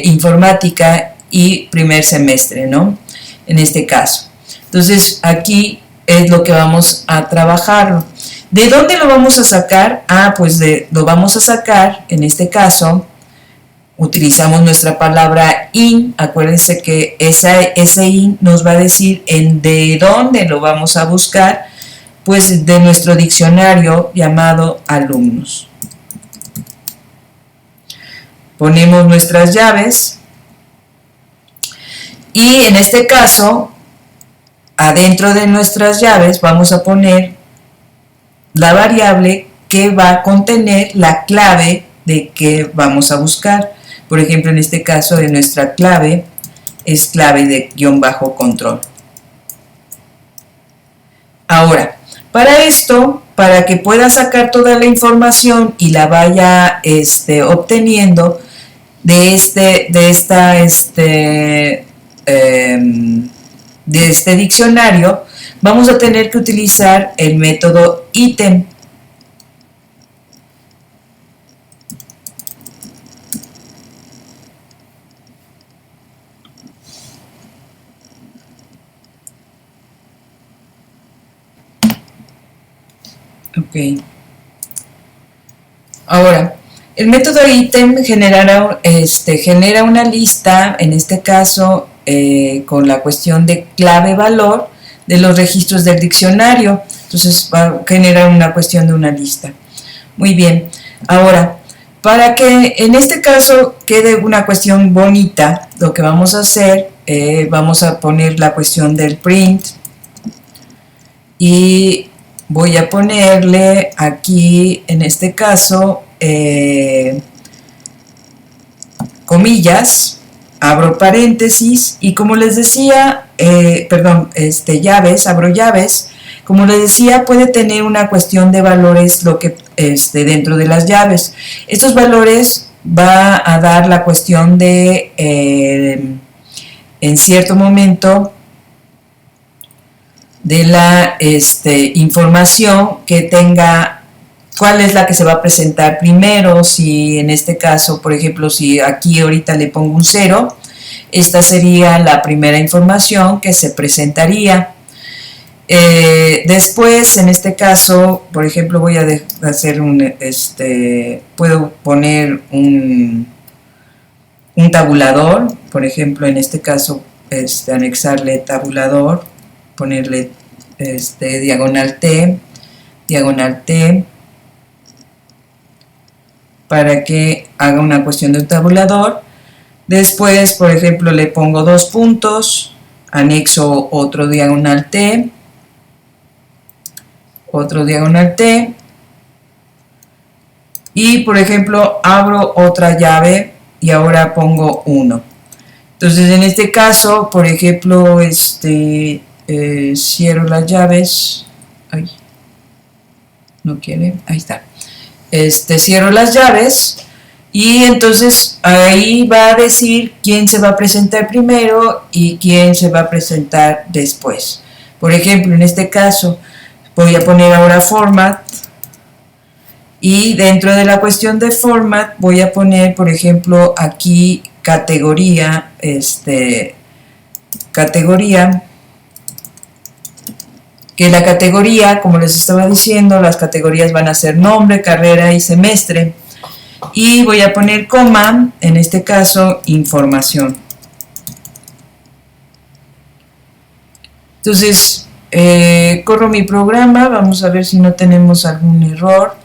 A: informática y primer semestre, ¿no? En este caso. Entonces aquí es lo que vamos a trabajar. ¿De dónde lo vamos a sacar? Pues lo vamos a sacar, en este caso, utilizamos nuestra palabra in. Acuérdense que ese in nos va a decir de dónde lo vamos a buscar, pues de nuestro diccionario llamado alumnos. Ponemos nuestras llaves y en este caso, adentro de nuestras llaves vamos a poner la variable que va a contener la clave de que vamos a buscar. Por ejemplo, en este caso de nuestra clave es clave de _control. Ahora, para esto, para que pueda sacar toda la información y la vaya obteniendo de este diccionario, vamos a tener que utilizar el método ítem. Ok. Ahora, el método ítem genera una lista, en este caso, con la cuestión de clave-valor de los registros del diccionario. Entonces va a generar una cuestión de una lista. Muy bien. Ahora, para que en este caso quede una cuestión bonita, lo que vamos a hacer, vamos a poner la cuestión del print y voy a ponerle aquí, en este caso, comillas, abro paréntesis y como les decía, llaves, abro llaves, como les decía, puede tener una cuestión de valores dentro de las llaves. Estos valores va a dar la cuestión de en cierto momento de la información que tenga, cuál es la que se va a presentar primero. Si en este caso, por ejemplo, si aquí ahorita le pongo un 0, esta sería la primera información que se presentaría. Después, en este caso, por ejemplo, voy a hacer puedo poner un tabulador, por ejemplo, en este caso, anexarle tabulador, ponerle diagonal T, para que haga una cuestión de un tabulador. Después, por ejemplo, le pongo 2 puntos, anexo otro diagonal T, y por ejemplo abro otra llave y ahora pongo 1. Entonces en este caso, por ejemplo, cierro las llaves. Ay, no quiere, ahí está. Cierro las llaves y entonces ahí va a decir quién se va a presentar primero y quién se va a presentar después. Por ejemplo, en este caso voy a poner ahora format, y dentro de la cuestión de format voy a poner, por ejemplo, aquí categoría, que la categoría, como les estaba diciendo, las categorías van a ser nombre, carrera y semestre. Y voy a poner coma, en este caso, información. Entonces, corro mi programa, vamos a ver si no tenemos algún error.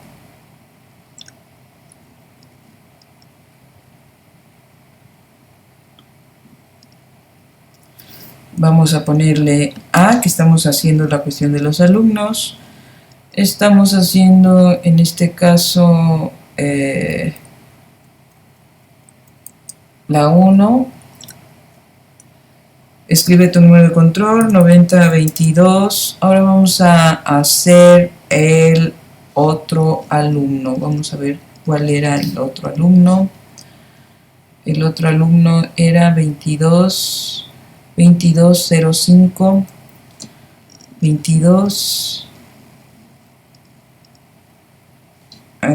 A: Vamos a ponerle A, que estamos haciendo la cuestión de los alumnos. Estamos haciendo, en este caso, la 1. Escribe tu número de control, 9022. Ahora vamos a hacer el otro alumno. Vamos a ver cuál era el otro alumno. El otro alumno era 2205, 22,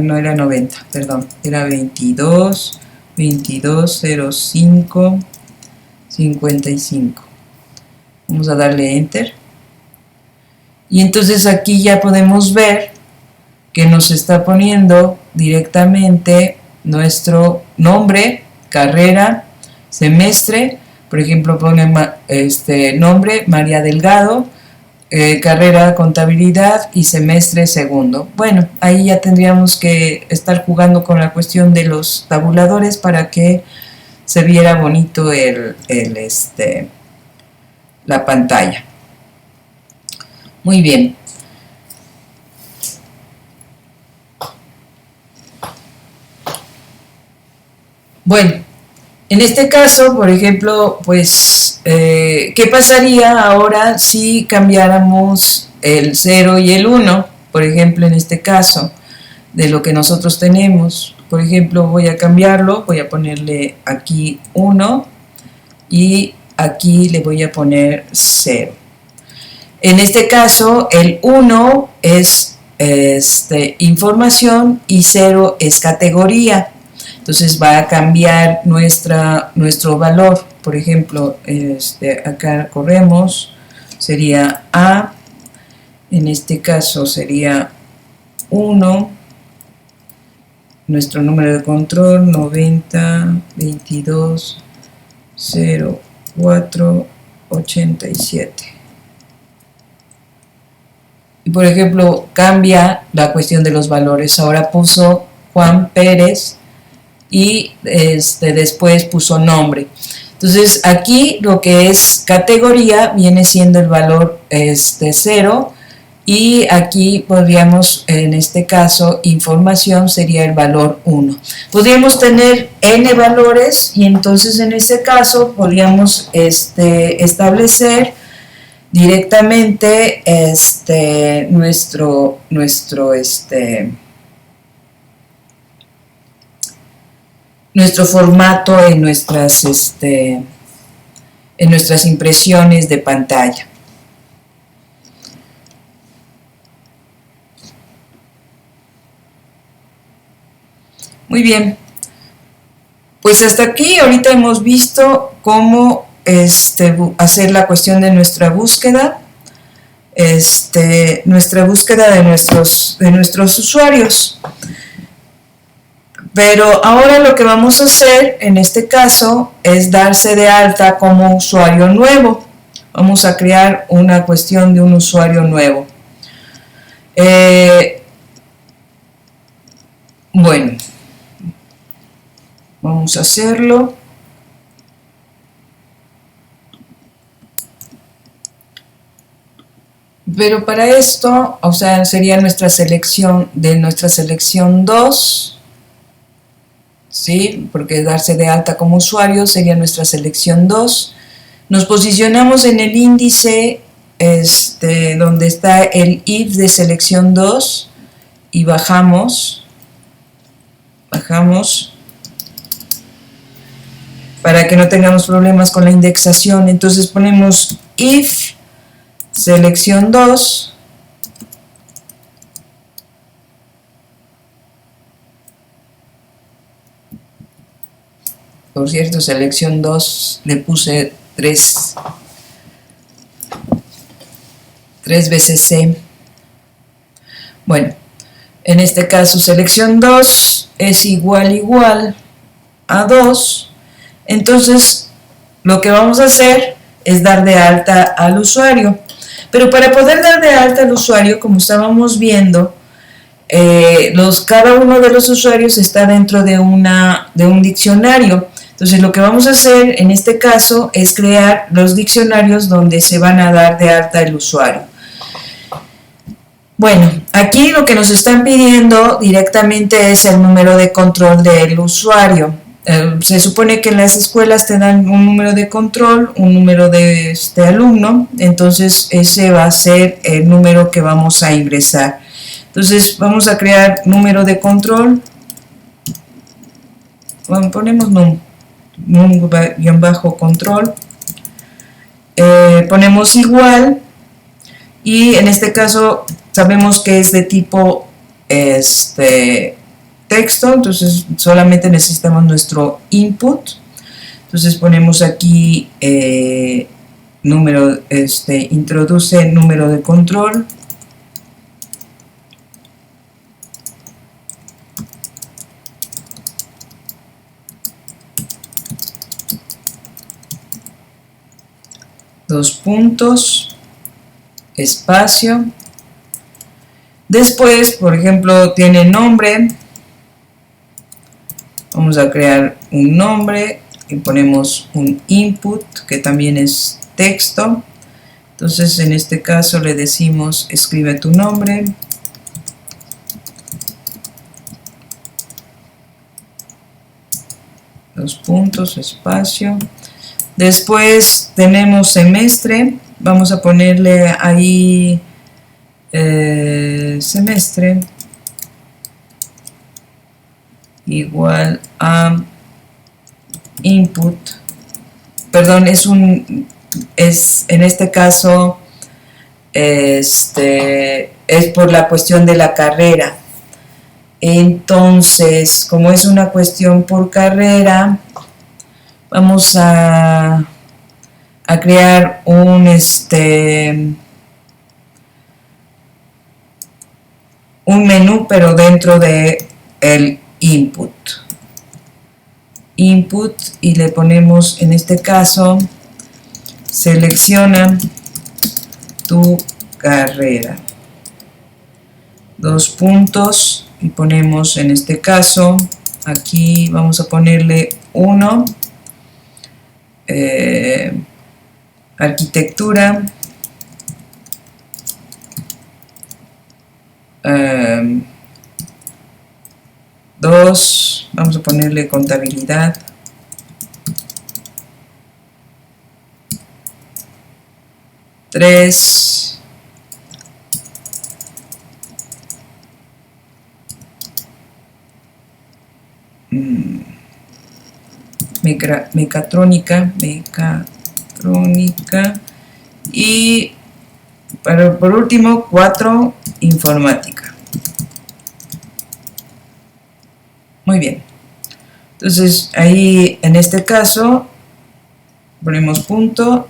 A: no era 90, perdón, era 2205, 55. Vamos a darle enter. Y entonces aquí ya podemos ver que nos está poniendo directamente nuestro nombre, carrera, semestre. Por ejemplo, pone nombre, María Delgado, carrera contabilidad y semestre segundo. Bueno, ahí ya tendríamos que estar jugando con la cuestión de los tabuladores para que se viera bonito la pantalla. Muy bien. Bueno, en este caso, por ejemplo, pues, ¿qué pasaría ahora si cambiáramos el 0 y el 1? Por ejemplo, en este caso, de lo que nosotros tenemos. Por ejemplo, voy a cambiarlo, voy a ponerle aquí 1 y aquí le voy a poner 0. En este caso, el 1 es información y 0 es categoría. Entonces va a cambiar nuestro valor. Por ejemplo, acá corremos, sería A, en este caso sería 1, nuestro número de control 90 22 04 87. Y por ejemplo, cambia la cuestión de los valores. Ahora puso Juan Pérez y después puso nombre. Entonces aquí lo que es categoría viene siendo el valor 0, y aquí podríamos, en este caso, información sería el valor 1. Podríamos tener n valores y entonces en este caso podríamos establecer directamente nuestro formato en en nuestras impresiones de pantalla. Muy bien, pues hasta aquí ahorita hemos visto cómo hacer la cuestión de nuestra búsqueda, nuestra búsqueda de nuestros usuarios. Pero ahora lo que vamos a hacer en este caso es darse de alta como usuario nuevo. Vamos a crear una cuestión de un usuario nuevo. Bueno, vamos a hacerlo. Pero para esto, o sea, sería nuestra selección 2. ¿Sí? Porque darse de alta como usuario sería nuestra selección 2. Nos posicionamos en el índice donde está el if de selección 2 y bajamos para que no tengamos problemas con la indexación. Entonces ponemos if selección 2 Por cierto, selección 2 le puse 3 veces C. Bueno, en este caso selección 2 es igual a 2. Entonces, lo que vamos a hacer es dar de alta al usuario. Pero para poder dar de alta al usuario, como estábamos viendo, cada uno de los usuarios está dentro de un diccionario. Entonces lo que vamos a hacer en este caso es crear los diccionarios donde se van a dar de alta el usuario. Bueno, aquí lo que nos están pidiendo directamente es el número de control del usuario. Se supone que en las escuelas te dan un número de control, un número de alumno, entonces ese va a ser el número que vamos a ingresar. Entonces vamos a crear número de control, bueno, ponemos num-control, ponemos igual, y en este caso sabemos que es de tipo texto, entonces solamente necesitamos nuestro input. Entonces ponemos aquí introduce número de control, dos puntos, espacio. Después, por ejemplo, tiene nombre. Vamos a crear un nombre y ponemos un input que también es texto. Entonces, en este caso le decimos escribe tu nombre. Dos puntos, espacio. Después tenemos semestre, vamos a ponerle ahí semestre igual a input, perdón, es en este caso es por la cuestión de la carrera. Entonces, como es una cuestión por carrera, vamos a crear un menú, pero dentro de el input, y le ponemos en este caso selecciona tu carrera, dos puntos, y ponemos en este caso, aquí vamos a ponerle 1, arquitectura, 2, vamos a ponerle contabilidad, 3, mecatrónica, electrónica y por último 4 informática. Muy bien, entonces ahí en este caso ponemos punto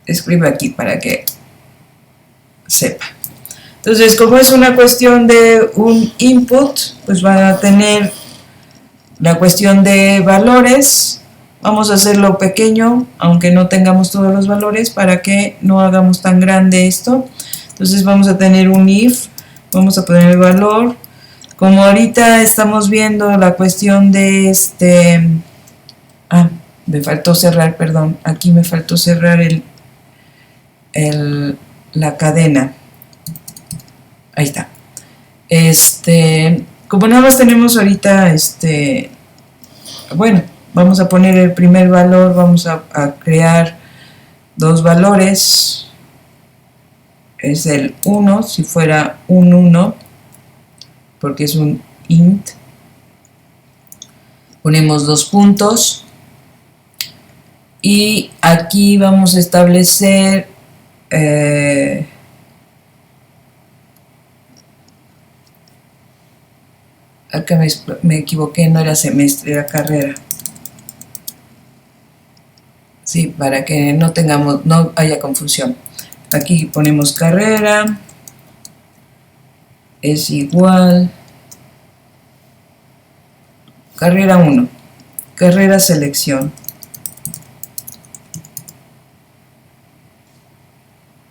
A: escribo aquí para que sepa. Entonces, como es una cuestión de un input, pues van a tener la cuestión de valores. Vamos a hacerlo pequeño, aunque no tengamos todos los valores, para que no hagamos tan grande esto. Entonces vamos a tener un if, vamos a poner el valor. Como ahorita estamos viendo la cuestión de me faltó cerrar, perdón, aquí me faltó cerrar la cadena. Ahí está. Como nada más tenemos ahorita, bueno, vamos a poner el primer valor, vamos a crear 2 valores. Es el 1, si fuera un 1, porque es un int. Ponemos 2 puntos. Y aquí vamos a establecer acá me equivoqué, no era semestre, era carrera. Sí, para que no haya confusión. Aquí ponemos carrera es igual carrera 1, carrera selección.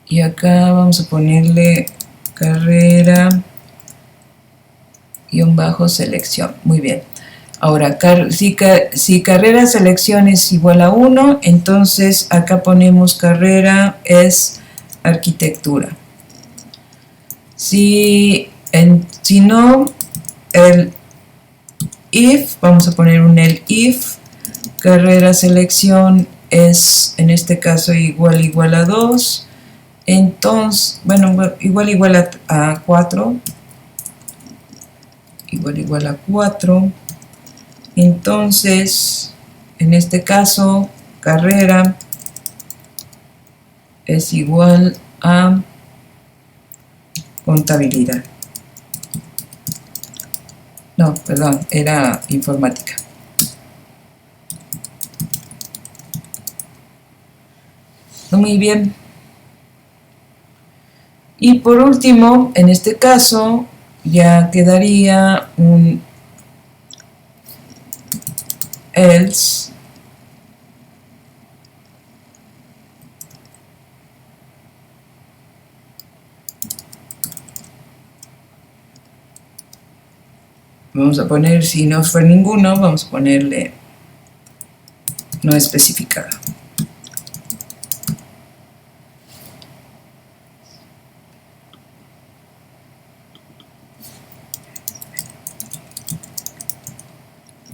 A: Y acá vamos a ponerle carrera _ selección. Muy bien. Ahora, si carrera selección es igual a 1, entonces acá ponemos carrera es arquitectura. Si no, el if, vamos a poner un el if, carrera selección es en este caso igual a 2. Entonces, bueno, igual a 4. Igual a 4. Entonces, en este caso, carrera es igual a contabilidad. No, perdón, era informática. Muy bien. Y por último, en este caso, ya quedaría un else vamos a poner, si no fue ninguno, vamos a ponerle no especificado.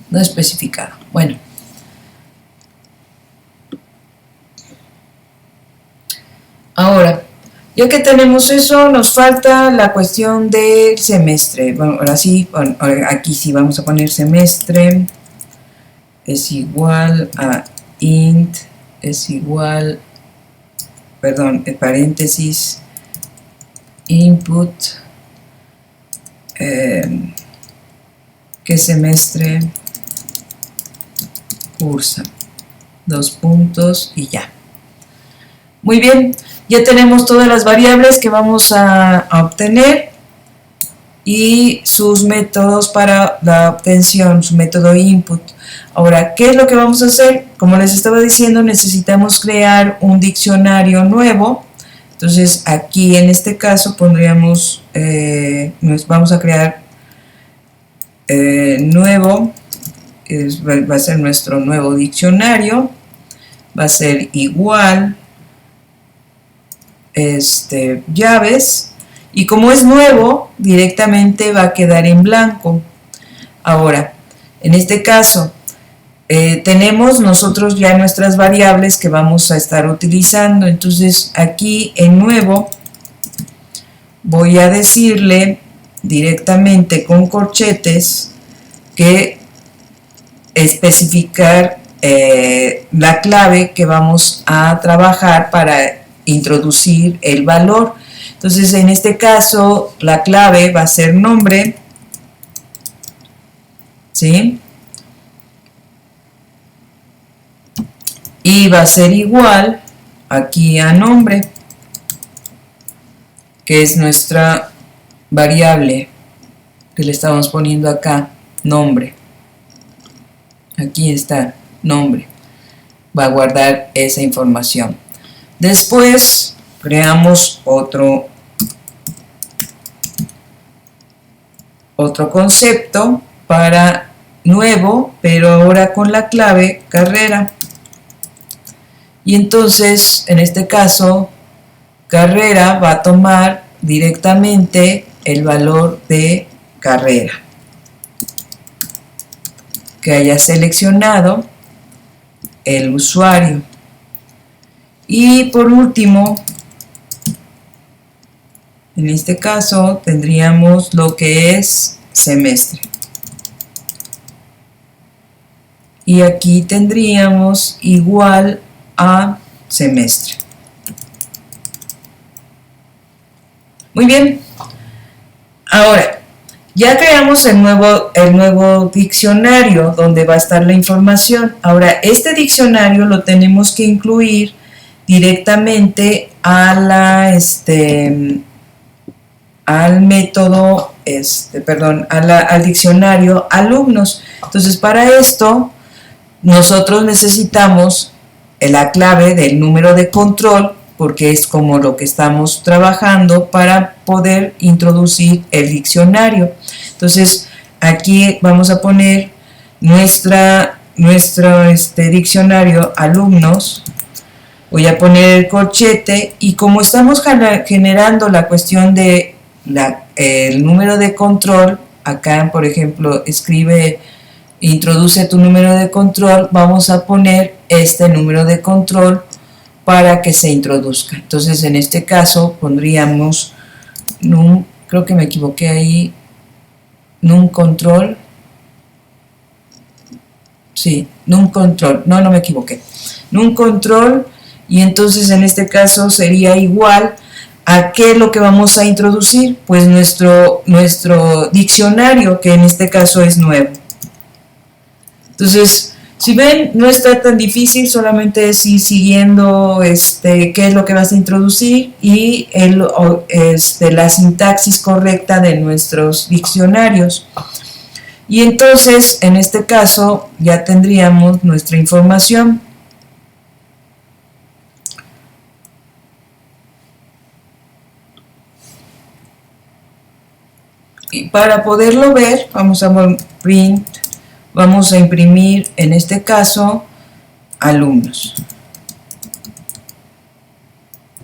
A: No especificado. Bueno. Ahora, ya que tenemos eso, nos falta la cuestión del semestre. Bueno, ahora sí, aquí sí vamos a poner semestre es igual a int es igual, perdón, paréntesis, input, ¿qué semestre cursa? 2 puntos y ya. Muy bien, ya tenemos todas las variables que vamos a obtener y sus métodos para la obtención, su método input. Ahora, ¿qué es lo que vamos a hacer? Como les estaba diciendo, necesitamos crear un diccionario nuevo. Entonces, aquí en este caso pondríamos, vamos a crear nuevo, va a ser nuestro nuevo diccionario, va a ser igual, llaves, y como es nuevo, directamente va a quedar en blanco. Ahora, en este caso, tenemos nosotros ya nuestras variables que vamos a estar utilizando. Entonces, aquí en nuevo, voy a decirle directamente con corchetes que especificar la clave que vamos a trabajar para introducir el valor. Entonces, en este caso, la clave va a ser nombre, ¿sí? Y va a ser igual aquí a nombre, que es nuestra variable que le estamos poniendo acá, nombre. Aquí está, nombre. Va a guardar esa información. Después creamos otro concepto para nuevo, pero ahora con la clave carrera. Y entonces, en este caso, carrera va a tomar directamente el valor de carrera que haya seleccionado el usuario. Y por último, en este caso tendríamos lo que es semestre. Y aquí tendríamos igual a semestre. Muy bien. Ahora, ya creamos el nuevo diccionario donde va a estar la información. Ahora, este diccionario lo tenemos que incluir directamente a al método, al diccionario alumnos. Entonces, para esto, nosotros necesitamos la clave del número de control, porque es como lo que estamos trabajando para poder introducir el diccionario. Entonces, aquí vamos a poner nuestro diccionario alumnos. Voy a poner el corchete y como estamos generando la cuestión de el número de control, acá, por ejemplo, introduce tu número de control, vamos a poner este número de control para que se introduzca. Entonces, en este caso, pondríamos creo que me equivoqué ahí, num control. Sí, num control, no me equivoqué. Num control, y entonces en este caso sería igual a qué es lo que vamos a introducir, pues nuestro diccionario, que en este caso es nuevo. Entonces, si ven, no está tan difícil, solamente es ir siguiendo qué es lo que vas a introducir y la sintaxis correcta de nuestros diccionarios. Y entonces, en este caso, ya tendríamos nuestra información. Y para poderlo ver, vamos a print. Vamos a imprimir, en este caso, alumnos,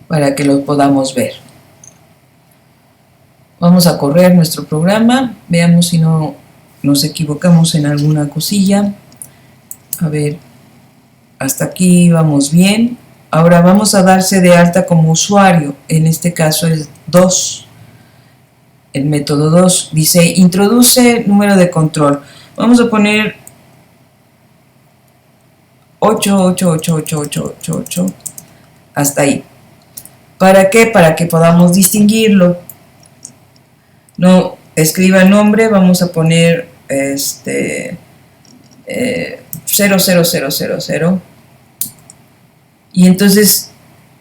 A: para que lo podamos ver. Vamos a correr nuestro programa, veamos si no nos equivocamos en alguna cosilla. A ver, hasta aquí vamos bien. Ahora vamos a darse de alta como usuario, en este caso es 2. El método 2 dice, introduce número de control. Vamos a poner 8, hasta ahí. ¿Para qué? Para que podamos distinguirlo. No escriba el nombre, vamos a poner 00000. Y entonces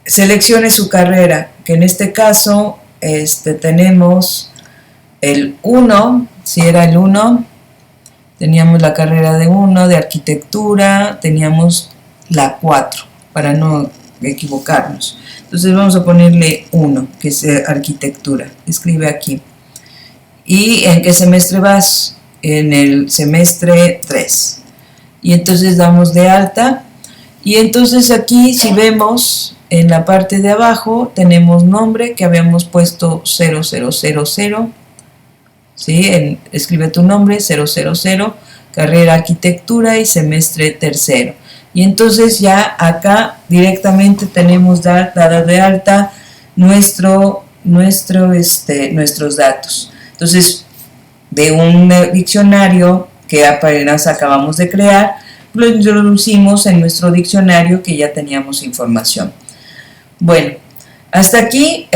A: seleccione su carrera, que en este caso tenemos el 1, si era el 1. Teníamos la carrera de 1, de arquitectura, teníamos la 4, para no equivocarnos. Entonces vamos a ponerle 1, que es arquitectura. Escribe aquí. ¿Y en qué semestre vas? En el semestre 3. Y entonces damos de alta. Y entonces aquí, si vemos, en la parte de abajo, tenemos nombre, que habíamos puesto 0000. ¿Sí? Escribe tu nombre, 000, carrera arquitectura y semestre tercero. Y entonces ya acá directamente tenemos dado de alta nuestros datos. Entonces, de un diccionario que apenas acabamos de crear, lo introducimos en nuestro diccionario que ya teníamos información. Bueno, hasta aquí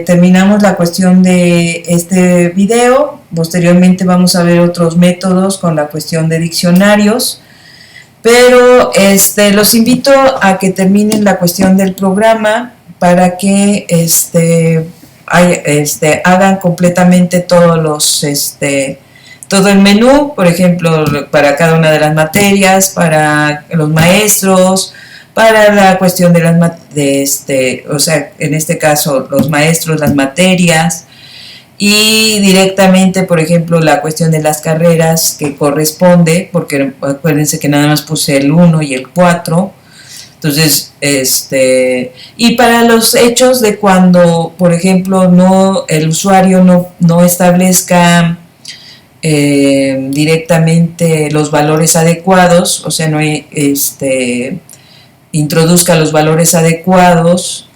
A: terminamos la cuestión de este video. Posteriormente vamos a ver otros métodos con la cuestión de diccionarios, pero los invito a que terminen la cuestión del programa para que hagan completamente todos los todo el menú, por ejemplo, para cada una de las materias, para los maestros, para la cuestión de las o sea, en este caso los maestros, las materias, y directamente, por ejemplo, la cuestión de las carreras que corresponde, porque acuérdense que nada más puse el 1 y el 4. Entonces, y para los hechos de cuando, por ejemplo, el usuario no establezca directamente los valores adecuados, o sea, no introduzca los valores adecuados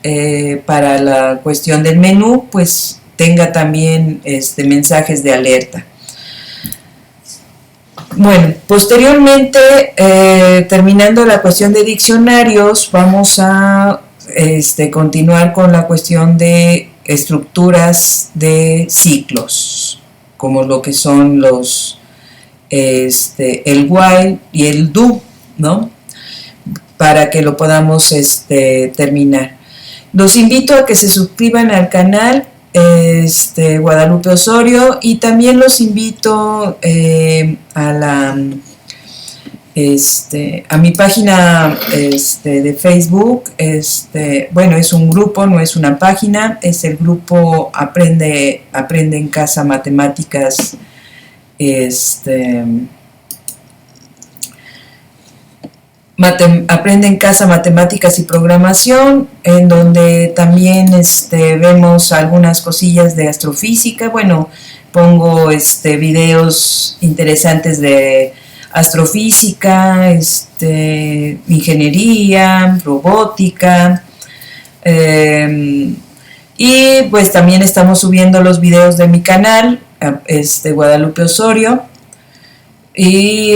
A: para la cuestión del menú, pues tenga también mensajes de alerta. Bueno, posteriormente, terminando la cuestión de diccionarios, vamos a continuar con la cuestión de estructuras de ciclos, como lo que son el while y el do, ¿no? Para que lo podamos terminar. Los invito a que se suscriban al canal Guadalupe Osorio, y también los invito a mi página de Facebook. Bueno, es un grupo, no es una página, es el grupo Aprende en Casa Matemáticas, Aprende en Casa Matemáticas y Programación, en donde también vemos algunas cosillas de astrofísica. Bueno, pongo videos interesantes de astrofísica, ingeniería, robótica, y pues también estamos subiendo los videos de mi canal, Guadalupe Osorio, y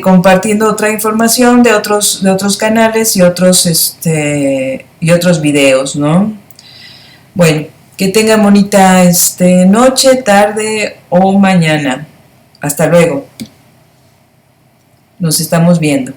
A: compartiendo otra información de otros canales y otros videos, ¿no? Bueno, que tengan bonita noche, tarde o mañana. Hasta luego. Nos estamos viendo.